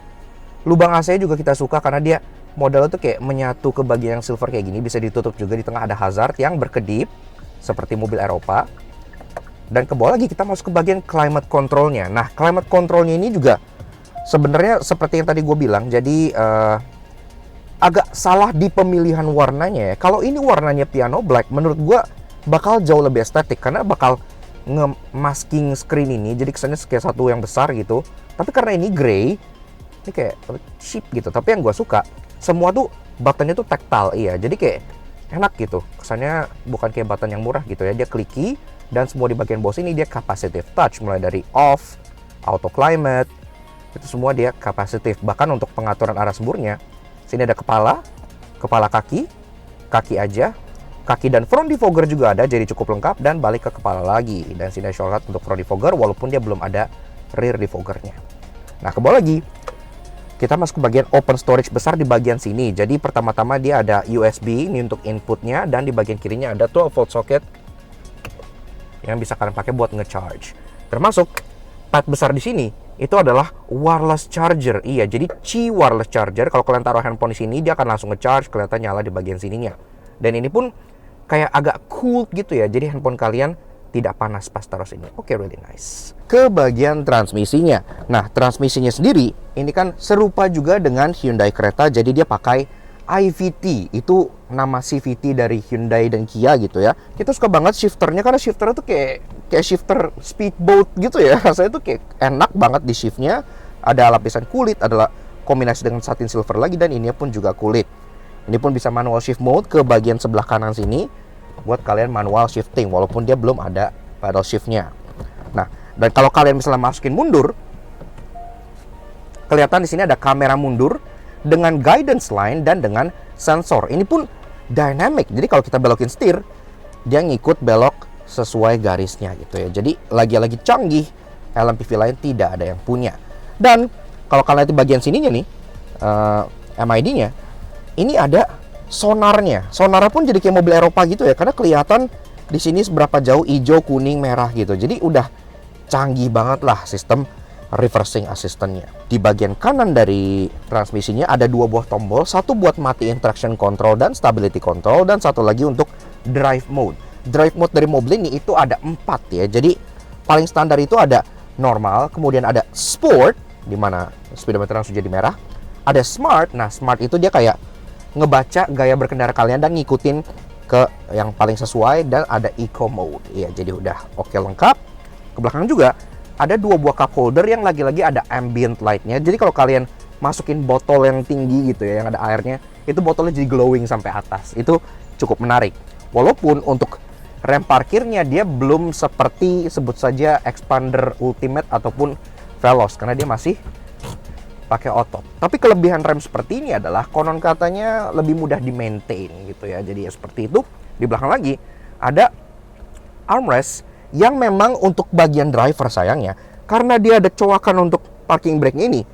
Speaker 1: lubang AC juga kita suka karena dia modelnya tuh kayak menyatu ke bagian yang silver kayak gini. Bisa ditutup juga, di tengah ada hazard yang berkedip seperti mobil Eropa. Dan ke bawah lagi kita masuk ke bagian climate controlnya. Nah, climate controlnya ini juga sebenarnya seperti yang tadi gue bilang. Jadi agak salah di pemilihan warnanya ya. Kalau ini warnanya piano black, menurut gue bakal jauh lebih estetik karena bakal nge-masking screen ini. Jadi kesannya kayak satu yang besar gitu. Tapi karena ini grey, ini kayak cheap gitu. Tapi yang gue suka, semua tuh buttonnya tuh tactile, iya. Jadi kayak enak gitu. Kesannya bukan kayak button yang murah gitu ya. Dia clicky, dan semua di bagian bawah ini dia capacitive touch. Mulai dari off, auto climate, itu semua dia capacitive. Bahkan untuk pengaturan arah semburnya, sini ada kepala kaki, kaki aja, kaki dan front defogger juga ada. Jadi cukup lengkap, dan balik ke kepala lagi. Dan sini ada shortcut untuk front defogger, walaupun dia belum ada rear defoggernya. Nah, ke bawah lagi kita masuk ke bagian open storage besar di bagian sini. Jadi pertama-tama dia ada USB ini untuk inputnya, dan di bagian kirinya ada 12 volt socket yang bisa kalian pakai buat nge-charge. Termasuk pad besar di sini itu adalah wireless charger. Iya, jadi Qi wireless charger. Kalau kalian taruh handphone di sini, dia akan langsung nge-charge, kelihatan nyala di bagian sininya. Dan ini pun kayak agak cool gitu ya. Jadi handphone kalian tidak panas pas taruh sini. Oke, really nice. Ke bagian transmisinya. Nah, transmisinya sendiri ini kan serupa juga dengan Hyundai Creta. Jadi dia pakai IVT. Itu nama CVT dari Hyundai dan Kia gitu ya. Kita suka banget shifternya karena shifternya tuh kayak shifter speedboat gitu ya. Rasanya tuh kayak enak banget di shiftnya. Ada lapisan kulit, adalah kombinasi dengan satin silver lagi, dan ini pun juga kulit. Ini pun bisa manual shift mode ke bagian sebelah kanan sini buat kalian manual shifting, walaupun dia belum ada pedal shiftnya. Nah, dan kalau kalian misalnya masukin mundur, kelihatan di sini ada kamera mundur dengan guidance line dan dengan sensor. Ini pun dynamic. Jadi kalau kita belokin setir, dia ngikut belok sesuai garisnya gitu ya. Jadi lagi-lagi canggih, LMPV lain tidak ada yang punya. Dan kalau kalian lihat di bagian sininya nih, MID-nya, ini ada sonarnya. Sonarnya pun jadi kayak mobil Eropa gitu ya, karena kelihatan di sini seberapa jauh hijau, kuning, merah gitu. Jadi udah canggih banget lah sistem reversing assistance-nya. Di bagian kanan dari transmisinya ada dua buah tombol, satu buat matiin traction control dan stability control, dan satu lagi untuk drive mode. Drive mode dari mobil ini itu ada 4 ya. Jadi paling standar itu ada normal, kemudian ada sport, di mana speedometer langsung jadi merah. Ada smart. Nah, smart itu dia kayak ngebaca gaya berkendara kalian dan ngikutin ke yang paling sesuai, dan ada eco mode. Iya, jadi udah oke lengkap. Ke belakang juga ada dua buah cup holder yang lagi-lagi ada ambient light-nya. Jadi kalau kalian masukin botol yang tinggi gitu ya, yang ada airnya, itu botolnya jadi glowing sampai atas. Itu cukup menarik. Walaupun untuk rem parkirnya dia belum seperti sebut saja Expander Ultimate ataupun Veloz, karena dia masih pakai otot. Tapi kelebihan rem seperti ini adalah konon katanya lebih mudah di maintain gitu ya. Jadi ya seperti itu. Di belakang lagi ada armrest yang memang untuk bagian driver sayangnya, karena dia ada coakan untuk parking brake ini,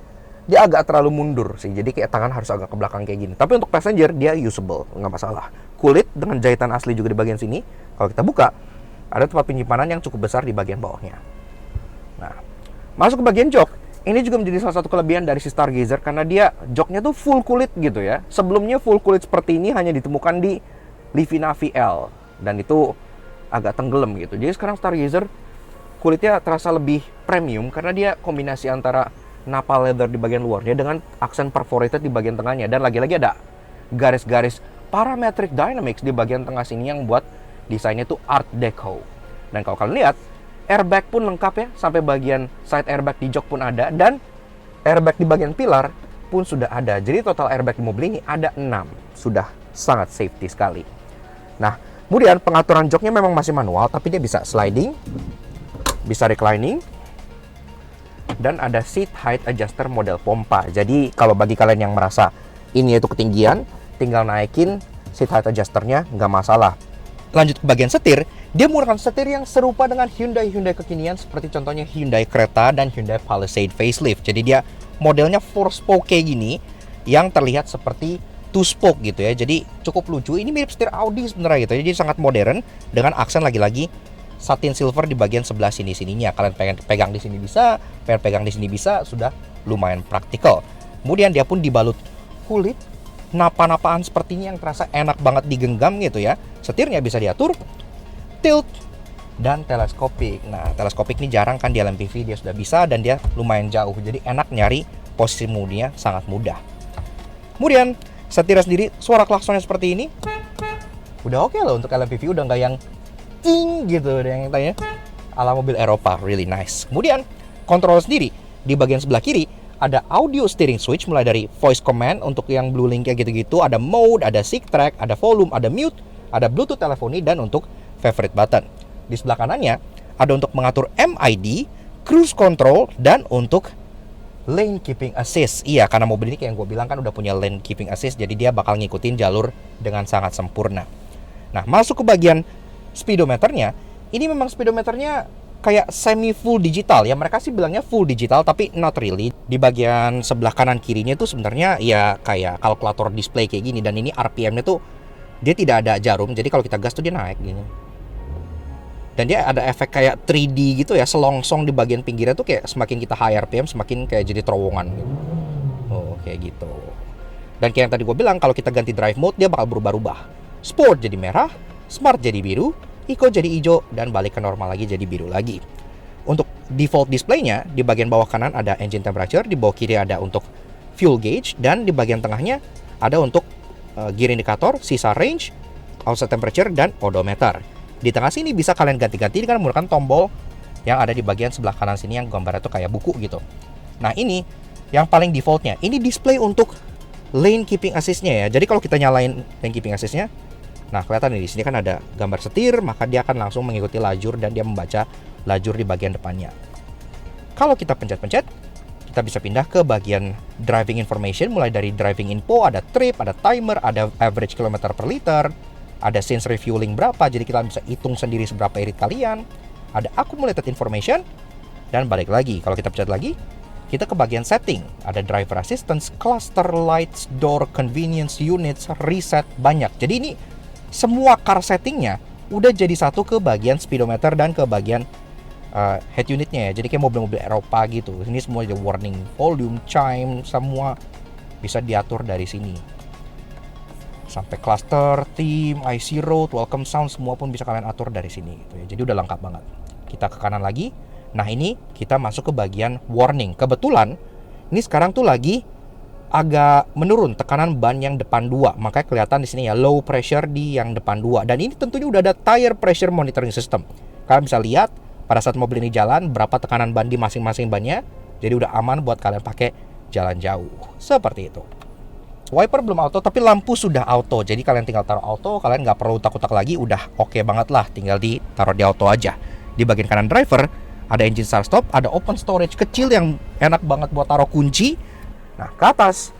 Speaker 1: dia agak terlalu mundur sih. Jadi kayak tangan harus agak ke belakang kayak gini. Tapi untuk passenger dia usable, nggak masalah. Kulit dengan jahitan asli juga di bagian sini. Kalau kita buka, ada tempat penyimpanan yang cukup besar di bagian bawahnya. Nah, masuk ke bagian jok. Ini juga menjadi salah satu kelebihan dari si Stargazer, karena dia joknya tuh full kulit gitu ya. Sebelumnya full kulit seperti ini hanya ditemukan di Livina VL, dan itu agak tenggelam gitu. Jadi sekarang Stargazer kulitnya terasa lebih premium karena dia kombinasi antara Nappa leather di bagian luarnya dengan aksen perforated di bagian tengahnya, dan lagi-lagi ada garis-garis parametric dynamics di bagian tengah sini yang buat desainnya tuh art deco. Dan kalau kalian lihat, airbag pun lengkap ya, sampai bagian side airbag di jok pun ada, dan airbag di bagian pilar pun sudah ada. Jadi total airbag di mobil ini ada 6. Sudah sangat safety sekali. Nah, kemudian pengaturan joknya memang masih manual, tapi dia bisa sliding, bisa reclining, dan ada seat height adjuster model pompa. Jadi kalau bagi kalian yang merasa Ini itu ketinggian, tinggal naikin seat height adjusternya, nggak masalah. Lanjut ke bagian setir, dia menggunakan setir yang serupa dengan Hyundai kekinian seperti contohnya Hyundai Creta dan Hyundai Palisade facelift. Jadi dia modelnya 4-spoke kayak gini yang terlihat seperti 2-spoke gitu ya. Jadi cukup lucu. Ini mirip setir Audi sebenarnya gitu. Jadi sangat modern dengan aksen lagi-lagi satin silver di bagian sebelah sininya. Kalian pengen pegang di sini bisa, pengen pegang di sini bisa, sudah lumayan praktikal. Kemudian dia pun dibalut kulit napa-napaan sepertinya yang terasa enak banget digenggam gitu ya. Setirnya bisa diatur, tilt, dan teleskopik. Nah, teleskopik ini jarang kan di LMPV, dia sudah bisa dan dia lumayan jauh. Jadi enak nyari posisi moodnya sangat mudah. Kemudian setirnya sendiri, suara klaksonnya seperti ini. Udah oke loh untuk LMPV, udah nggak yang ting gitu yang tanya ala mobil Eropa, really nice. Kemudian kontrol sendiri di bagian sebelah kiri ada audio steering switch mulai dari voice command untuk yang blue link kayak gitu-gitu, ada mode, ada sync track, ada volume, ada mute, ada Bluetooth teleponi dan untuk favorite button. Di sebelah kanannya ada untuk mengatur MID, cruise control dan untuk lane keeping assist. Iya, karena mobil ini kayak yang gue bilang kan udah punya lane keeping assist, jadi dia bakal ngikutin jalur dengan sangat sempurna. Nah, masuk ke bagian speedometernya. Ini memang speedometernya kayak semi full digital ya. Mereka sih bilangnya full digital tapi not really. Di bagian sebelah kanan kirinya itu sebenarnya ya kayak kalkulator display kayak gini. Dan ini RPM-nya tuh dia tidak ada jarum. Jadi kalau kita gas tuh dia naik gini. Dan dia ada efek kayak 3D gitu ya, selongsong di bagian pinggirnya tuh kayak semakin kita high RPM semakin kayak jadi terowongan gitu. Oh, kayak gitu. Dan kayak yang tadi gue bilang, kalau kita ganti drive mode dia bakal berubah-ubah. Sport jadi merah, Smart jadi biru, Eco jadi hijau, dan balik ke normal lagi jadi biru lagi. Untuk default display-nya, di bagian bawah kanan ada engine temperature, di bawah kiri ada untuk fuel gauge, dan di bagian tengahnya ada untuk gear indicator, sisa range, offset temperature, dan odometer. Di tengah sini bisa kalian ganti-ganti dengan menggunakan tombol yang ada di bagian sebelah kanan sini yang gambarnya tuh kayak buku gitu. Nah, ini yang paling defaultnya. Ini display untuk lane keeping assist-nya ya. Jadi kalau kita nyalain lane keeping assist-nya, nah kelihatan nih di sini kan ada gambar setir, maka dia akan langsung mengikuti lajur dan dia membaca lajur di bagian depannya. Kalau kita pencet-pencet, kita bisa pindah ke bagian driving information, mulai dari driving info, ada trip, ada timer, ada average kilometer per liter, ada since refueling berapa, jadi kita bisa hitung sendiri seberapa irit kalian. Ada accumulated information, dan balik lagi, kalau kita pencet lagi, kita ke bagian setting. Ada driver assistance, cluster lights, door convenience units, reset, banyak. Jadi ini semua car settingnya udah jadi satu ke bagian speedometer dan ke bagian head unitnya ya. Jadi kayak mobil-mobil Eropa gitu. Ini semua ada warning, volume, chime, semua bisa diatur dari sini. Sampai cluster, theme, IC road, welcome sound, semua pun bisa kalian atur dari sini gitu ya. Jadi udah lengkap banget. Kita ke kanan lagi. Nah, ini kita masuk ke bagian warning. Kebetulan ini sekarang tuh lagi agak menurun tekanan ban yang depan 2. Makanya kelihatan di sini ya low pressure di yang depan 2. Dan ini tentunya udah ada tire pressure monitoring system. Kalian bisa lihat pada saat mobil ini jalan berapa tekanan ban di masing-masing bannya. Jadi udah aman buat kalian pakai jalan jauh. Seperti itu. Wiper belum auto, tapi lampu sudah auto. Jadi kalian tinggal taruh auto, kalian nggak perlu takut-takut lagi, udah oke banget lah. Tinggal ditaruh di auto aja. Di bagian kanan driver, ada engine start stop, ada open storage kecil yang enak banget buat taruh kunci. Nah, ke atas,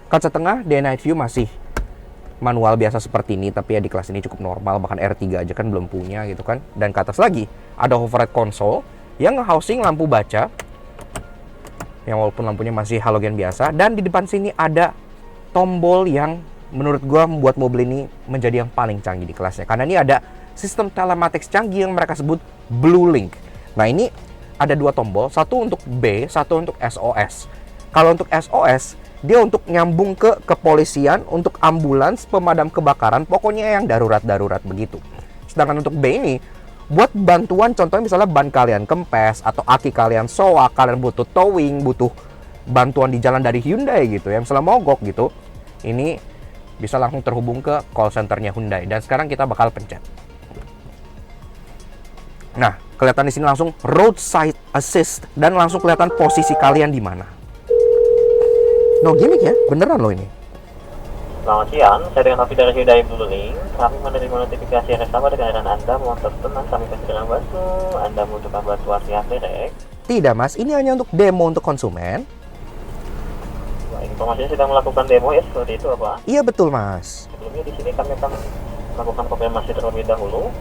Speaker 1: kaca tengah, day night view masih manual biasa seperti ini, tapi ya di kelas ini cukup normal, bahkan R3 aja kan belum punya gitu kan. Dan ke atas lagi, ada overhead console yang nge-housing lampu baca, yang walaupun lampunya masih halogen biasa. Dan di depan sini ada tombol yang menurut gue membuat mobil ini menjadi yang paling canggih di kelasnya. Karena ini ada sistem telematics canggih yang mereka sebut Blue Link. Nah, ini ada 2 tombol, satu untuk B, satu untuk SOS. Kalau untuk SOS, dia untuk nyambung ke kepolisian, untuk ambulans, pemadam kebakaran, pokoknya yang darurat-darurat begitu. Sedangkan untuk B ini, buat bantuan, contohnya misalnya ban kalian kempes, atau aki kalian soak, kalian butuh towing, butuh bantuan di jalan dari Hyundai gitu ya, misalnya mogok gitu, ini bisa langsung terhubung ke call centernya Hyundai. Dan sekarang kita bakal pencet. Nah, kelihatan di sini langsung roadside assist dan langsung kelihatan posisi kalian di mana. No gimmick ya, beneran loh ini.
Speaker 2: Selamat siang, saya dengan Taufik dari Hyundai Blue Link. Kami menerima notifikasi yang sama dengan kendaraan Anda. Mohon tenang, kami pasti dengan bantu. Anda membutuhkan bantuan pihak direct.
Speaker 1: Tidak mas, ini hanya untuk demo untuk konsumen.
Speaker 2: Baik, Informasinya sedang melakukan demo ya, seperti itu apa?
Speaker 1: Iya betul mas.
Speaker 2: Sebelumnya di sini kami akan melakukan konfirmasi terlebih dahulu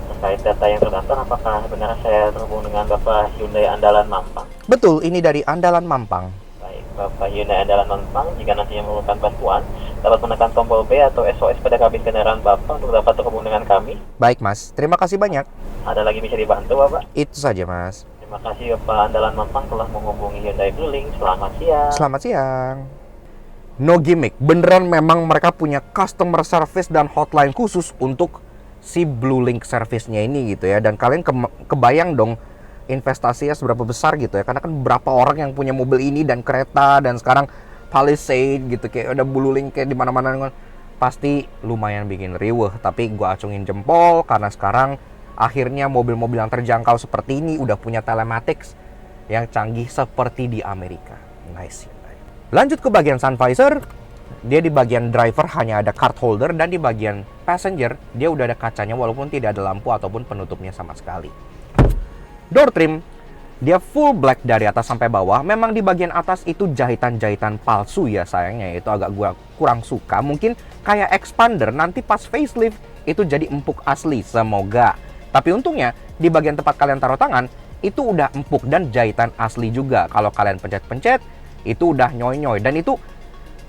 Speaker 2: terkait data yang terdaftar. Apakah benar saya terhubung dengan Bapak Hyundai Andalan Mampang?
Speaker 1: Betul, ini dari Andalan Mampang.
Speaker 2: Baik, Bapak Hyundai Andalan Mampang, jika nantinya memerlukan bantuan, dapat menekan tombol B atau SOS pada kabin kendaraan Bapak untuk dapat terhubung dengan kami.
Speaker 1: Baik mas, terima kasih banyak.
Speaker 2: Ada lagi bisa dibantu Bapak?
Speaker 1: Itu saja mas.
Speaker 2: Terima kasih Bapak Andalan Mampang telah menghubungi Hyundai Blueling. Selamat siang.
Speaker 1: Selamat siang. No gimmick, beneran memang mereka punya customer service dan hotline khusus untuk si Bluelink service-nya ini gitu ya. Dan kalian kebayang dong investasinya seberapa besar gitu ya. Karena kan berapa orang yang punya mobil ini dan kereta dan sekarang Palisade gitu, kayak udah Bluelink kayak di mana-mana, pasti lumayan bikin riweh. Tapi gua acungin jempol karena sekarang akhirnya mobil-mobil yang terjangkau seperti ini udah punya telematics yang canggih seperti di Amerika. Nice. Lanjut ke bagian sun visor, dia di bagian driver hanya ada card holder dan di bagian passenger dia udah ada kacanya walaupun tidak ada lampu ataupun penutupnya sama sekali. Door trim, dia full black dari atas sampai bawah. Memang di bagian atas itu jahitan-jahitan palsu ya sayangnya, itu agak gua kurang suka. Mungkin kayak expander nanti pas facelift itu jadi empuk asli, semoga. Tapi untungnya di bagian tempat kalian taruh tangan itu udah empuk dan jahitan asli juga. Kalau kalian pencet-pencet itu udah nyoy-nyoy dan itu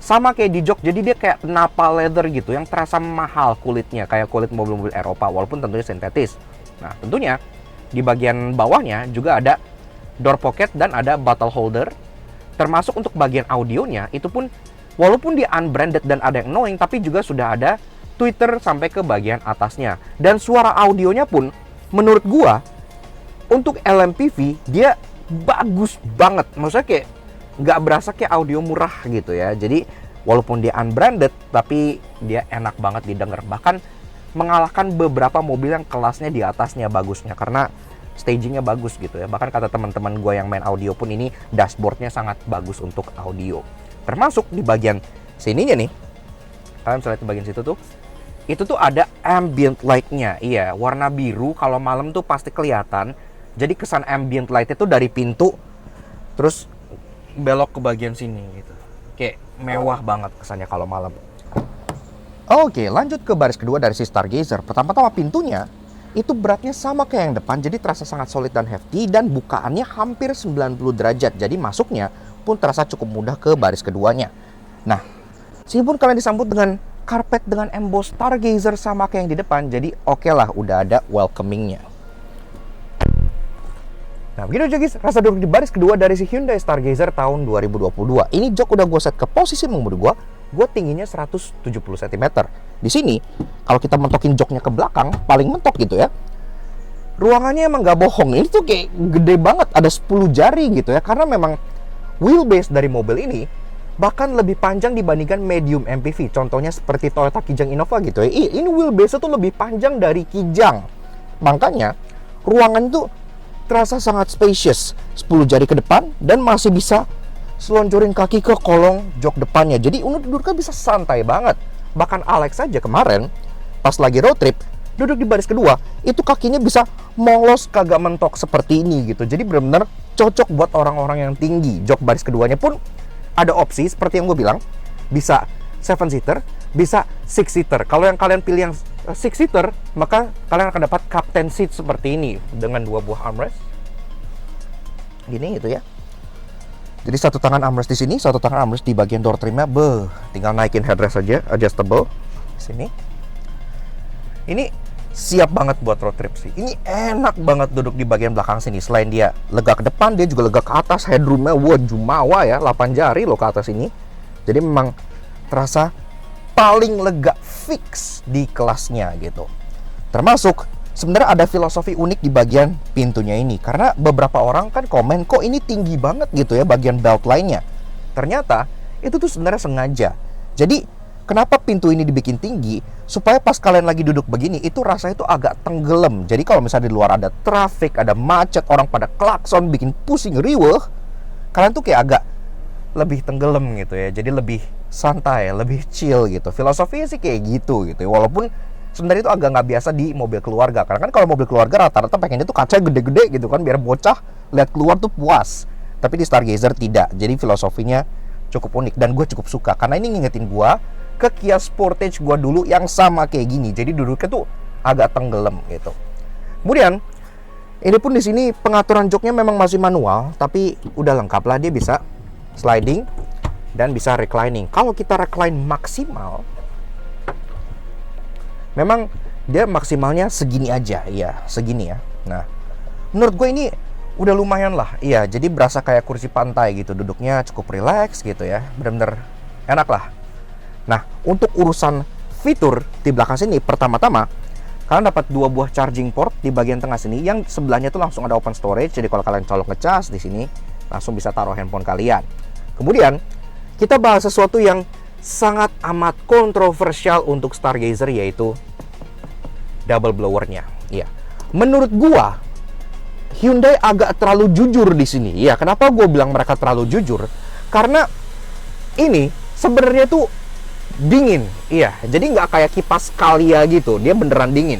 Speaker 1: sama kayak di jok, jadi dia kayak nappa leather gitu yang terasa mahal kulitnya, kayak kulit mobil-mobil Eropa walaupun tentunya sintetis. Nah tentunya di bagian bawahnya juga ada door pocket dan ada bottle holder, termasuk untuk bagian audionya itu pun walaupun dia unbranded dan ada yang annoying tapi juga sudah ada tweeter sampai ke bagian atasnya. Dan suara audionya pun menurut gua untuk LMPV dia bagus banget, maksudnya kayak nggak berasa kayak audio murah gitu ya. Jadi walaupun dia unbranded tapi dia enak banget didengar, bahkan mengalahkan beberapa mobil yang kelasnya di atasnya bagusnya karena stagingnya bagus gitu ya. Bahkan kata teman-teman gue yang main audio pun ini dashboardnya sangat bagus untuk audio. Termasuk di bagian sininya nih, kalian bisa lihat di bagian situ tuh, itu tuh ada ambient light-nya. Iya, warna biru, kalau malam tuh pasti kelihatan. Jadi kesan ambient light itu dari pintu terus belok ke bagian sini gitu. Kayak mewah banget kesannya kalau malam. Oke, lanjut ke baris kedua dari si Stargazer. Pertama-tama pintunya itu beratnya sama kayak yang depan, jadi terasa sangat solid dan hefty, dan bukaannya hampir 90 derajat. Jadi masuknya pun terasa cukup mudah ke baris keduanya. Nah, meskipun kalian disambut dengan karpet dengan emboss Stargazer sama kayak yang di depan, jadi oke lah, udah ada welcomingnya. Nah begitu aja guys, rasa duduk di baris kedua dari si Hyundai Stargazer tahun 2022. Ini jok udah gue set ke posisi mengemudi gue tingginya 170 cm. Di sini, kalau kita mentokin joknya ke belakang, paling mentok gitu ya, ruangannya emang gak bohong. Ini tuh kayak gede banget, ada 10 jari gitu ya. Karena memang wheelbase dari mobil ini bahkan lebih panjang dibandingkan medium MPV. Contohnya seperti Toyota Kijang Innova gitu ya. Ini wheelbase tuh lebih panjang dari Kijang. Makanya, ruangan itu terasa sangat spacious, 10 jari ke depan dan masih bisa selonjorin kaki ke kolong jok depannya. Jadi unit duduknya bisa santai banget. Bahkan Alex aja kemarin pas lagi road trip duduk di baris kedua itu kakinya bisa molos kagak mentok seperti ini gitu. Jadi benar-benar cocok buat orang-orang yang tinggi. Jok baris keduanya pun ada opsi seperti yang gue bilang, bisa 7-seater, bisa 6-seater. Kalau yang kalian pilih yang 6-seater, maka kalian akan dapat captain seat seperti ini dengan 2 buah armrest. Gini gitu ya. Jadi satu tangan armrest di sini, satu tangan armrest di bagian door trimnya. Tinggal naikin headrest aja, adjustable. Sini. Ini siap banget buat road trip sih. Ini enak banget duduk di bagian belakang sini. Selain dia lega ke depan, dia juga lega ke atas. Headroomnya, wah jumawa ya, 8 jari loh ke atas ini. Jadi memang terasa paling lega fix di kelasnya gitu. Termasuk sebenarnya ada filosofi unik di bagian pintunya ini, karena beberapa orang kan komen kok ini tinggi banget gitu ya bagian belt line-nya. Ternyata itu tuh sebenarnya sengaja. Jadi kenapa pintu ini dibikin tinggi? Supaya pas kalian lagi duduk begini itu rasanya itu agak tenggelam. Jadi kalau misalnya di luar ada traffic, ada macet, orang pada klakson bikin pusing riweh, kalian tuh kayak agak lebih tenggelam gitu ya. Jadi lebih santai, lebih chill gitu. Filosofinya sih kayak gitu ya. Walaupun sebenarnya itu agak nggak biasa di mobil keluarga. Karena kan kalau mobil keluarga rata-rata pengennya tuh kacanya gede-gede gitu kan, biar bocah lihat keluar tuh puas. Tapi di Stargazer tidak. Jadi filosofinya cukup unik dan gue cukup suka karena ini ngingetin gue ke Kia Sportage gue dulu yang sama kayak gini. Jadi duduknya tuh agak tenggelam gitu. Kemudian ini pun di sini pengaturan joknya memang masih manual, tapi udah lengkap lah, dia bisa sliding dan bisa reclining. Kalau kita recline maksimal, memang dia maksimalnya segini aja, ya segini ya. Nah, menurut gue ini udah lumayan lah, iya. Jadi berasa kayak kursi pantai gitu, duduknya cukup relax gitu ya, bener-bener enak lah. Nah, untuk urusan fitur di belakang sini, pertama-tama kalian dapat 2 buah charging port di bagian tengah sini, yang sebelahnya tuh langsung ada open storage. Jadi kalau kalian colok ngecas di sini, langsung bisa taruh handphone kalian. Kemudian kita bahas sesuatu yang sangat amat kontroversial untuk Stargazer, yaitu double blowernya. Iya, menurut gua Hyundai agak terlalu jujur di sini. Iya, kenapa gua bilang mereka terlalu jujur? Karena ini sebenarnya tuh dingin, iya. Jadi nggak kayak kipas Scania gitu, dia beneran dingin.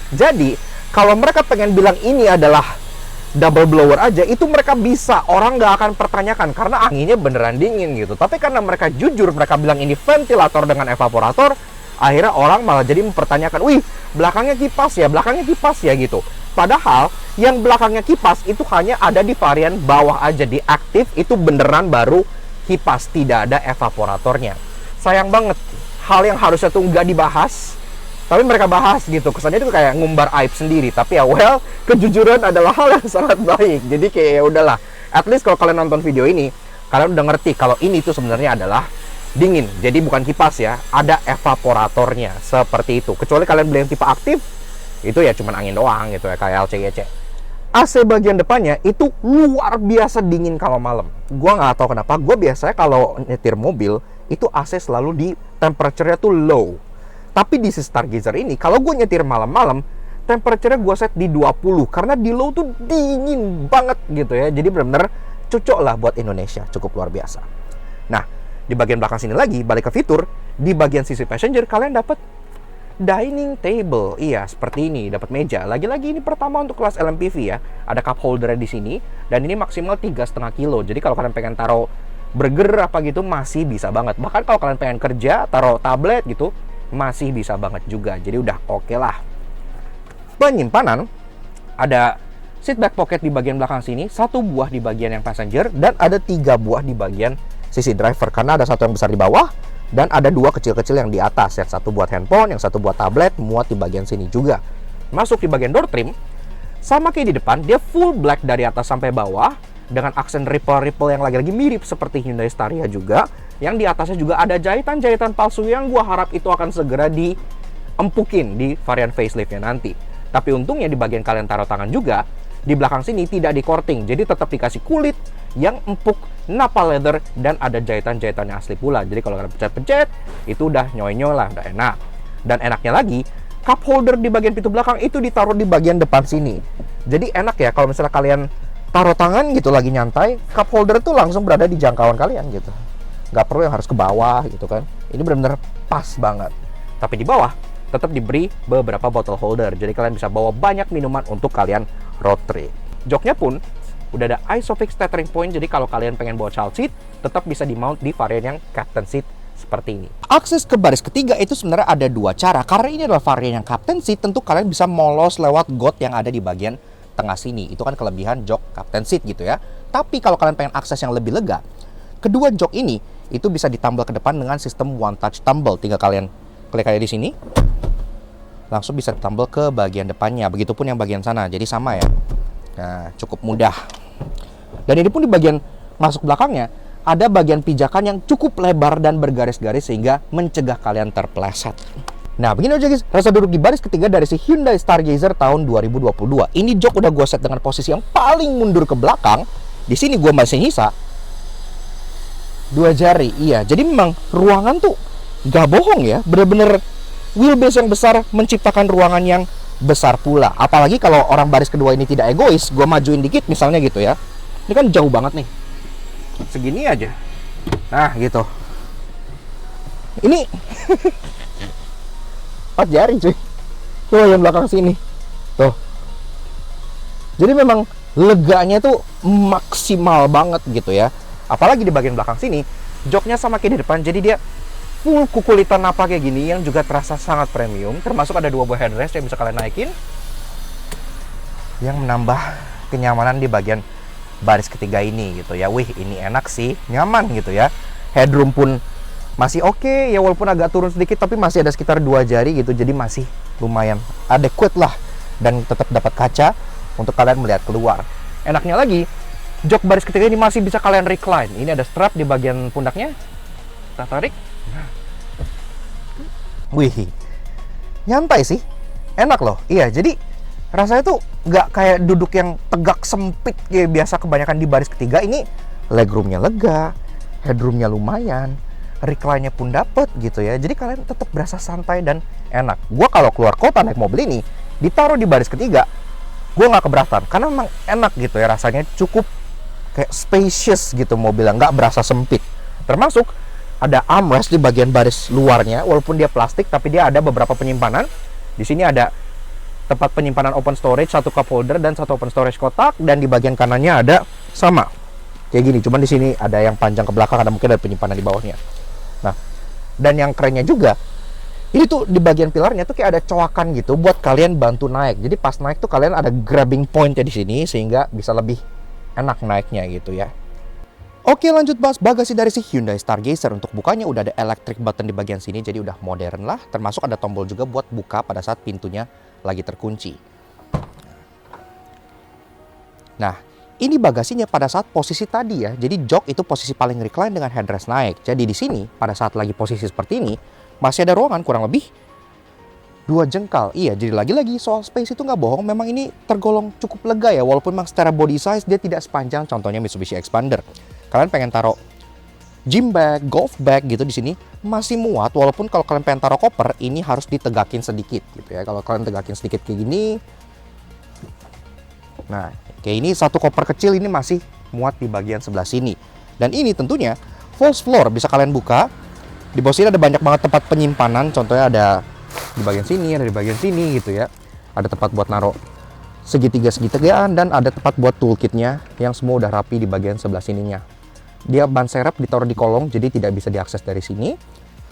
Speaker 1: Jadi kalau mereka pengen bilang ini adalah double blower aja, itu mereka bisa, orang nggak akan pertanyakan karena anginnya beneran dingin gitu. Tapi karena mereka jujur, mereka bilang ini ventilator dengan evaporator, akhirnya orang malah jadi mempertanyakan, wih, belakangnya kipas ya gitu. Padahal yang belakangnya kipas itu hanya ada di varian bawah aja, di aktif itu beneran baru kipas, tidak ada evaporatornya. Sayang banget, hal yang harusnya tuh nggak dibahas, tapi mereka bahas gitu. Kesannya itu kayak ngumbar aib sendiri. Tapi ya well, kejujuran adalah hal yang sangat baik. Jadi kayak ya udahlah. At least kalau kalian nonton video ini, kalian udah ngerti kalau ini tuh sebenarnya adalah dingin. Jadi bukan kipas ya, ada evaporatornya seperti itu. Kecuali kalian beli yang tipe aktif, itu ya cuman angin doang gitu ya, kayak LCGC. AC bagian depannya itu luar biasa dingin kalau malam. Gua nggak tahu kenapa, gua biasanya kalau nyetir mobil itu AC selalu di temperature-nya tuh low. Tapi di Stargazer ini, kalau gue nyetir malam-malam, temperature-nya gue set di 20. Karena di low tuh dingin banget gitu ya. Jadi benar-benar cocok lah buat Indonesia. Cukup luar biasa. Nah, di bagian belakang sini lagi, balik ke fitur, di bagian sisi passenger, kalian dapat dining table. Iya, seperti ini. Dapat meja. Lagi-lagi ini pertama untuk kelas LMPV ya. Ada cup holder di sini. Dan ini maksimal 3,5 kilo. Jadi kalau kalian pengen taruh burger apa gitu masih bisa banget. Bahkan kalau kalian pengen kerja taruh tablet gitu masih bisa banget juga. Jadi udah oke lah. Penyimpanan, ada seat back pocket di bagian belakang sini, 1 buah di bagian yang passenger, dan ada 3 buah di bagian sisi driver. Karena ada 1 yang besar di bawah dan ada 2 kecil-kecil yang di atas. Yang 1 buat handphone, yang 1 buat tablet, muat di bagian sini juga. Masuk di bagian door trim, sama kayak di depan, dia full black dari atas sampai bawah, dengan aksen ripple-ripple yang lagi-lagi mirip seperti Hyundai Staria juga. Yang di atasnya juga ada jahitan-jahitan palsu yang gua harap itu akan segera diempukin di varian facelift-nya nanti. Tapi untungnya di bagian kalian taruh tangan juga, di belakang sini tidak di coating, jadi tetap dikasih kulit yang empuk, Nappa leather, dan ada jahitan-jahitan yang asli pula. Jadi kalau kalian pencet-pencet, itu udah nyoy-nyoy lah, udah enak. Dan enaknya lagi, cup holder di bagian pintu belakang itu ditaruh di bagian depan sini. Jadi enak ya kalau misalnya kalian taruh tangan gitu lagi nyantai, cup holder tuh langsung berada di jangkauan kalian gitu. Nggak perlu yang harus ke bawah gitu kan. Ini benar-benar pas banget. Tapi di bawah tetap diberi beberapa bottle holder. Jadi kalian bisa bawa banyak minuman untuk kalian road trip. Joknya pun udah ada Isofix tethering point. Jadi kalau kalian pengen bawa child seat, tetap bisa di-mount di varian yang captain seat seperti ini. Akses ke baris ketiga itu sebenarnya ada 2 cara. Karena ini adalah varian yang captain seat, tentu kalian bisa molos lewat got yang ada di bagian tengah sini. Itu kan kelebihan jok captain seat gitu ya. Tapi kalau kalian pengen akses yang lebih lega, kedua jok ini itu bisa ditambal ke depan dengan sistem one touch tumble. Tinggal kalian klik aja di sini, langsung bisa ditambal ke bagian depannya. Begitupun yang bagian sana. Jadi sama ya. Nah, cukup mudah. Dan ini pun di bagian masuk belakangnya ada bagian pijakan yang cukup lebar dan bergaris-garis sehingga mencegah kalian terpeleset. Nah, begini aja guys, rasa duduk di baris ketiga dari si Hyundai Stargazer tahun 2022. Ini jok udah gue set dengan posisi yang paling mundur ke belakang. Di sini gue masih nyisa 2 jari. Iya, jadi memang ruangan tuh gak bohong ya. Bener-bener wheelbase yang besar menciptakan ruangan yang besar pula. Apalagi kalau orang baris kedua ini tidak egois, gue majuin dikit misalnya gitu ya. Ini kan jauh banget nih. Segini aja. Nah, gitu. Ini 4 jari cuy. Tuh yang belakang sini. Tuh. Jadi memang leganya tuh maksimal banget gitu ya. Apalagi di bagian belakang sini, Joknya sama kayak di depan, jadi dia full kukulitan apa kayak gini yang juga terasa sangat premium. Termasuk ada 2 buah headrest yang bisa kalian naikin, yang menambah kenyamanan di bagian baris ketiga ini gitu ya. Wih, ini enak sih, nyaman gitu ya. Headroom pun masih oke ya, walaupun agak turun sedikit tapi masih ada sekitar 2 jari gitu, jadi masih lumayan adequate lah, dan tetap dapat kaca untuk kalian melihat keluar. Enaknya lagi, jok baris ketiga ini masih bisa kalian recline. Ini ada strap di bagian pundaknya, kita tarik. Wih, nyantai sih, enak loh. Iya, jadi rasanya tuh nggak kayak duduk yang tegak sempit kayak biasa kebanyakan di baris ketiga. Ini legroomnya lega, headroomnya lumayan, recline-nya pun dapet gitu ya. Jadi kalian tetap berasa santai dan enak. Gua kalau keluar kota naik mobil ini, ditaruh di baris ketiga, gue nggak keberatan karena memang enak gitu ya, rasanya cukup kayak spacious gitu mobilnya, nggak berasa sempit. Termasuk ada armrest di bagian baris luarnya, walaupun dia plastik tapi dia ada beberapa penyimpanan. Di sini ada tempat penyimpanan open storage, 1 cup holder dan 1 open storage kotak, dan di bagian kanannya ada sama kayak gini, cuman di sini ada yang panjang ke belakang, ada mungkin ada penyimpanan di bawahnya. Nah, dan yang kerennya juga, ini tuh di bagian pilarnya tuh kayak ada coakan gitu buat kalian bantu naik. Jadi pas naik tuh kalian ada grabbing point-nya di sini sehingga bisa lebih enak naiknya gitu ya. Oke, lanjut bahas bagasi dari si Hyundai Stargazer. Untuk bukanya udah ada electric button di bagian sini, jadi udah modern lah. Termasuk ada tombol juga buat buka pada saat pintunya lagi terkunci. Nah, ini bagasinya pada saat posisi tadi ya. Jadi jok itu posisi paling recline dengan headrest naik. Jadi di sini pada saat lagi posisi seperti ini masih ada ruangan kurang lebih 2 jengkal. Iya, jadi lagi-lagi soal space itu nggak bohong, memang ini tergolong cukup lega ya. Walaupun memang secara body size dia tidak sepanjang contohnya Mitsubishi Xpander. Kalian pengen taruh gym bag, golf bag gitu di sini masih muat. Walaupun kalau kalian pengen taruh koper ini harus ditegakin sedikit gitu ya. Kalau kalian tegakin sedikit kayak gini, nah kayak ini 1 koper kecil ini masih muat di bagian sebelah sini. Dan ini tentunya false floor, bisa kalian buka. Di bawah sini ada banyak banget tempat penyimpanan. Contohnya ada di bagian sini, ada di bagian sini gitu ya. Ada tempat buat naruh segitigaan dan ada tempat buat toolkitnya yang semua udah rapi di bagian sebelah sininya. Dia ban serep ditaruh di kolong, jadi tidak bisa diakses dari sini.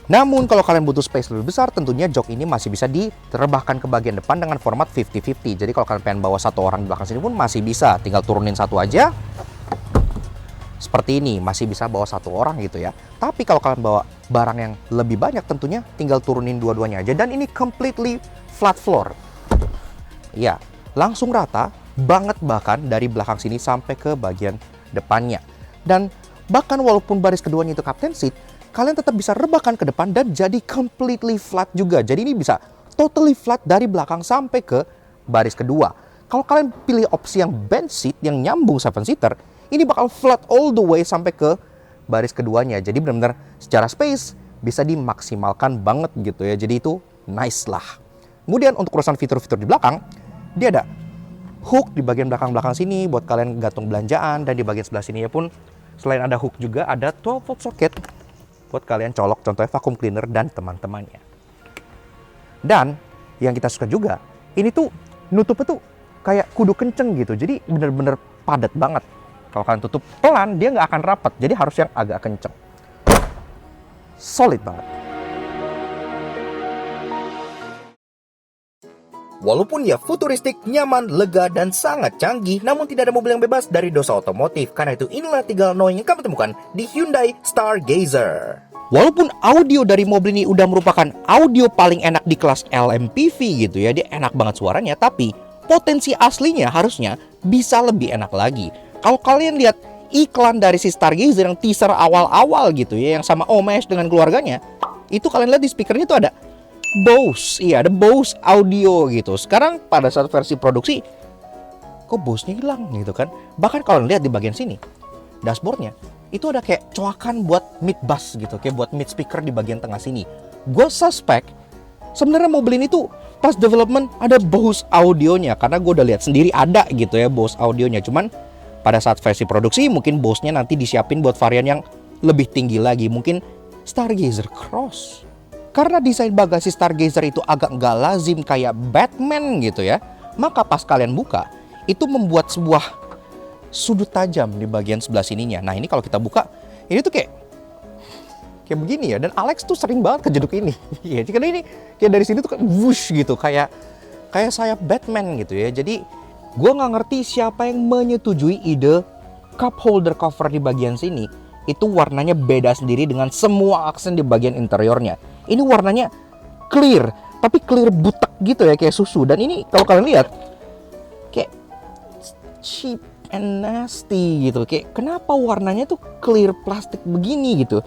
Speaker 1: Namun kalau kalian butuh space lebih besar, tentunya jok ini masih bisa diterbahkan ke bagian depan dengan format 50-50. Jadi kalau kalian pengen bawa 1 orang di belakang sini pun masih bisa, tinggal turunin 1 aja. Seperti ini, masih bisa bawa 1 orang gitu ya. Tapi kalau kalian bawa barang yang lebih banyak, tentunya tinggal turunin dua-duanya aja. Dan ini completely flat floor. Ya, langsung rata banget bahkan dari belakang sini sampai ke bagian depannya. Dan bahkan walaupun baris keduanya itu captain seat, kalian tetap bisa rebahkan ke depan dan jadi completely flat juga. Jadi ini bisa totally flat dari belakang sampai ke baris kedua. Kalau kalian pilih opsi yang bench seat yang nyambung 7-seater, ini bakal flat all the way sampai ke baris keduanya. Jadi benar-benar secara space bisa dimaksimalkan banget gitu ya. Jadi itu nice lah. Kemudian untuk urusan fitur-fitur di belakang, dia ada hook di bagian belakang-belakang sini buat kalian gantung belanjaan. Dan di bagian sebelah sini ya pun selain ada hook juga ada 12 volt socket buat kalian colok, contohnya vacuum cleaner dan teman-temannya. Dan yang kita suka juga, ini tuh nutupnya tuh kayak kudu kenceng gitu. Jadi bener-bener padat banget. Kalau kalian tutup pelan, dia nggak akan rapat. Jadi harus yang agak kenceng. Solid banget. Walaupun ya futuristik, nyaman, lega, dan sangat canggih, namun tidak ada mobil yang bebas dari dosa otomotif. Karena itu inilah 3 hal annoying yang kamu temukan di Hyundai Stargazer. Walaupun audio dari mobil ini udah merupakan audio paling enak di kelas LMPV gitu ya, dia enak banget suaranya, tapi potensi aslinya harusnya bisa lebih enak lagi. Kalau kalian lihat iklan dari si Stargazer yang teaser awal-awal gitu ya, yang sama Omesh dengan keluarganya, itu kalian lihat di speakernya tuh ada Bose, iya ada Bose audio gitu. Sekarang pada saat versi produksi, kok Bose-nya hilang gitu kan. Bahkan kalau lihat di bagian sini, dashboardnya itu ada kayak coakan buat mid bass gitu, kayak buat mid speaker di bagian tengah sini. Gue suspect sebenarnya mobil ini tuh pas development ada Bose audionya, karena gue udah lihat sendiri ada gitu ya Bose audionya. Cuman pada saat versi produksi mungkin Bose-nya nanti disiapin buat varian yang lebih tinggi lagi, mungkin Stargazer Cross. Karena desain bagasi Stargazer itu agak nggak lazim kayak Batman gitu ya, maka pas kalian buka, itu membuat sebuah sudut tajam di bagian sebelah sininya. Nah ini kalau kita buka, ini tuh kayak kayak begini ya. Dan Alex tuh sering banget kejeduk ini. Iya, karena ini kayak dari sini tuh kayak whoosh gitu, kayak sayap Batman gitu ya. Jadi gue nggak ngerti siapa yang menyetujui ide cup holder cover di bagian sini itu warnanya beda sendiri dengan semua aksen di bagian interiornya. Ini warnanya clear, tapi clear butek gitu ya, kayak susu. Dan ini kalau kalian lihat kayak cheap and nasty gitu. Kayak kenapa warnanya tuh clear plastik begini gitu.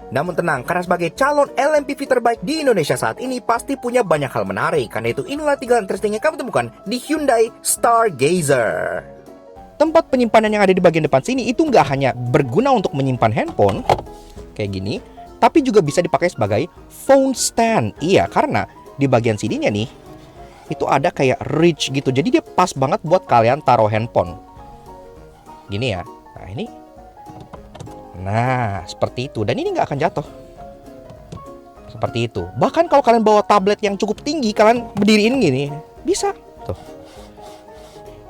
Speaker 1: Namun tenang, karena sebagai calon LMPV terbaik di Indonesia saat ini pasti punya banyak hal menarik. Karena itu inilah 3 hal interesting yang kami temukan di Hyundai Stargazer. Tempat penyimpanan yang ada di bagian depan sini itu nggak hanya berguna untuk menyimpan handphone kayak gini, tapi juga bisa dipakai sebagai phone stand. Iya, karena di bagian sininya nih itu ada kayak reach gitu. Jadi dia pas banget buat kalian taruh handphone. Gini ya. Nah, ini. Nah, seperti itu. Dan ini nggak akan jatuh. Seperti itu. Bahkan kalau kalian bawa tablet yang cukup tinggi, kalian berdiriin gini, bisa. Tuh.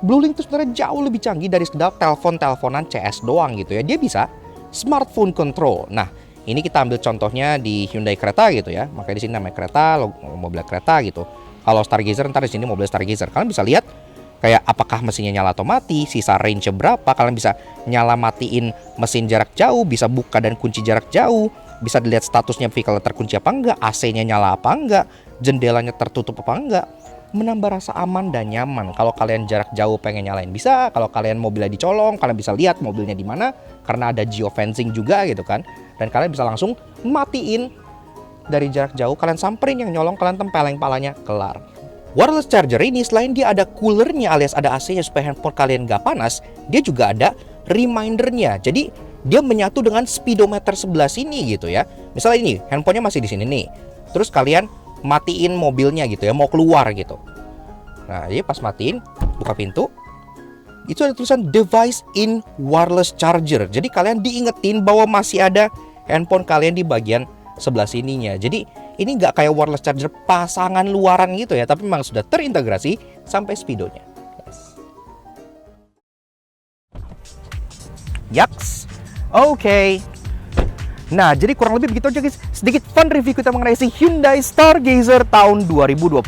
Speaker 1: Bluelink itu sebenarnya jauh lebih canggih dari sekedar telepon-teleponan CS doang gitu ya. Dia bisa smartphone control. Nah, ini kita ambil contohnya di Hyundai Creta gitu ya. Makanya di sini namanya Creta, mobil kereta gitu. Kalau Stargazer, ntar di sini mobil Stargazer. Kalian bisa lihat kayak apakah mesinnya nyala atau mati, sisa range berapa. Kalian bisa nyala matiin mesin jarak jauh, bisa buka dan kunci jarak jauh, bisa dilihat statusnya vehicle terkunci apa enggak, AC-nya nyala apa enggak, jendelanya tertutup apa enggak. Menambah rasa aman dan nyaman. Kalau kalian jarak jauh pengen nyalain bisa. Kalau kalian mobilnya dicolong, kalian bisa lihat mobilnya di mana karena ada geofencing juga gitu kan. Dan kalian bisa langsung matiin dari jarak jauh. Kalian samperin yang nyolong, kalian tempeleng palanya, kelar. Wireless charger ini selain dia ada coolernya alias ada AC-nya supaya handphone kalian gak panas, dia juga ada remindernya. Jadi dia menyatu dengan speedometer sebelah sini gitu ya. Misalnya ini handphonenya masih di sini nih. Terus kalian matiin mobilnya gitu ya, mau keluar gitu. Nah, jadi pas matiin, buka pintu, itu ada tulisan device in wireless charger. Jadi kalian diingetin bahwa masih ada handphone kalian di bagian sebelah sininya. Jadi ini nggak kayak wireless charger pasangan luaran gitu ya, tapi memang sudah terintegrasi sampai speedonya. Yaks, oke. Nah, jadi kurang lebih begitu aja guys. Sedikit fun review kita mengenai si Hyundai Stargazer tahun 2022.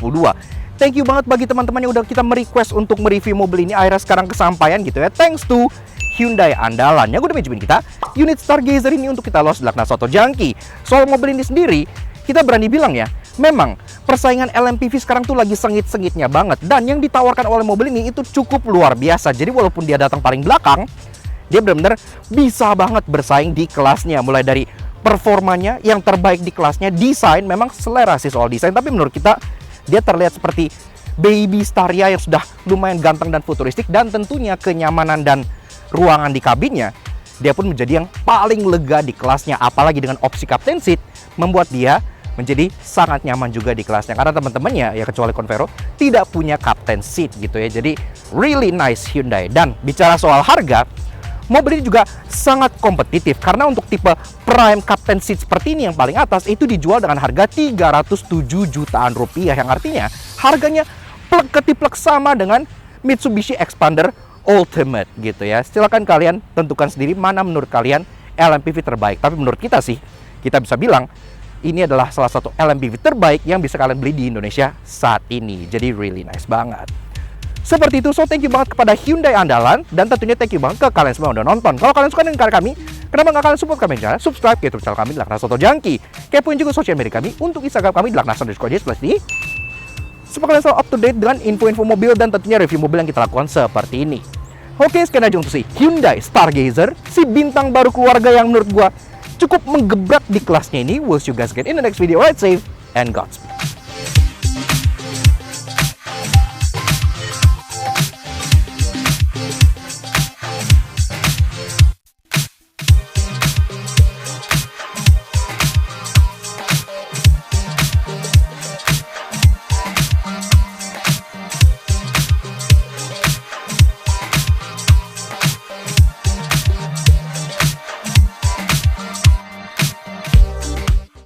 Speaker 1: Thank you banget bagi teman-teman yang udah kita merequest untuk mereview mobil ini. Akhirnya sekarang kesampaian gitu ya. Thanks to Hyundai andalan yang udah minjemin kita unit Stargazer ini untuk kita los di Lakna Soto Jangki. Soal mobil ini sendiri, kita berani bilang ya, memang persaingan LMPV sekarang tuh lagi sengit-sengitnya banget. Dan yang ditawarkan oleh mobil ini itu cukup luar biasa. Jadi walaupun dia datang paling belakang, dia benar-benar bisa banget bersaing di kelasnya. Mulai dari performanya yang terbaik di kelasnya, desain memang selera sih soal desain. Tapi menurut kita dia terlihat seperti baby Staria yang sudah lumayan ganteng dan futuristik. Dan tentunya kenyamanan dan ruangan di kabinnya, dia pun menjadi yang paling lega di kelasnya. Apalagi dengan opsi captain seat, membuat dia menjadi sangat nyaman juga di kelasnya. Karena teman-temannya, ya kecuali Convero, tidak punya captain seat gitu ya. Jadi really nice Hyundai. Dan bicara soal harga, mobil ini juga sangat kompetitif karena untuk tipe Prime Captain Seat seperti ini yang paling atas itu dijual dengan harga 307 jutaan rupiah, yang artinya harganya plek-ketiplek sama dengan Mitsubishi Xpander Ultimate gitu ya. Silakan kalian tentukan sendiri mana menurut kalian LMPV terbaik. Tapi menurut kita sih, kita bisa bilang ini adalah salah satu LMPV terbaik yang bisa kalian beli di Indonesia saat ini. Jadi really nice banget. Seperti itu, so thank you banget kepada Hyundai andalan. Dan tentunya thank you banget ke kalian semua yang udah nonton. Kalau kalian suka dengan karya kami, kenapa nggak kalian support kami? Jangan subscribe ke YouTube channel kami di Lakna Soto Jangki. Kepoin juga sosial media kami untuk Instagram kami di laknas_j+d. Supaya kalian selalu up to date dengan info-info mobil dan tentunya review mobil yang kita lakukan seperti ini. Oke, sekian aja untuk si Hyundai Stargazer, si bintang baru keluarga yang menurut gua cukup menggebrak di kelasnya ini. We'll see you guys again in the next video. Ride safe and Godspeed.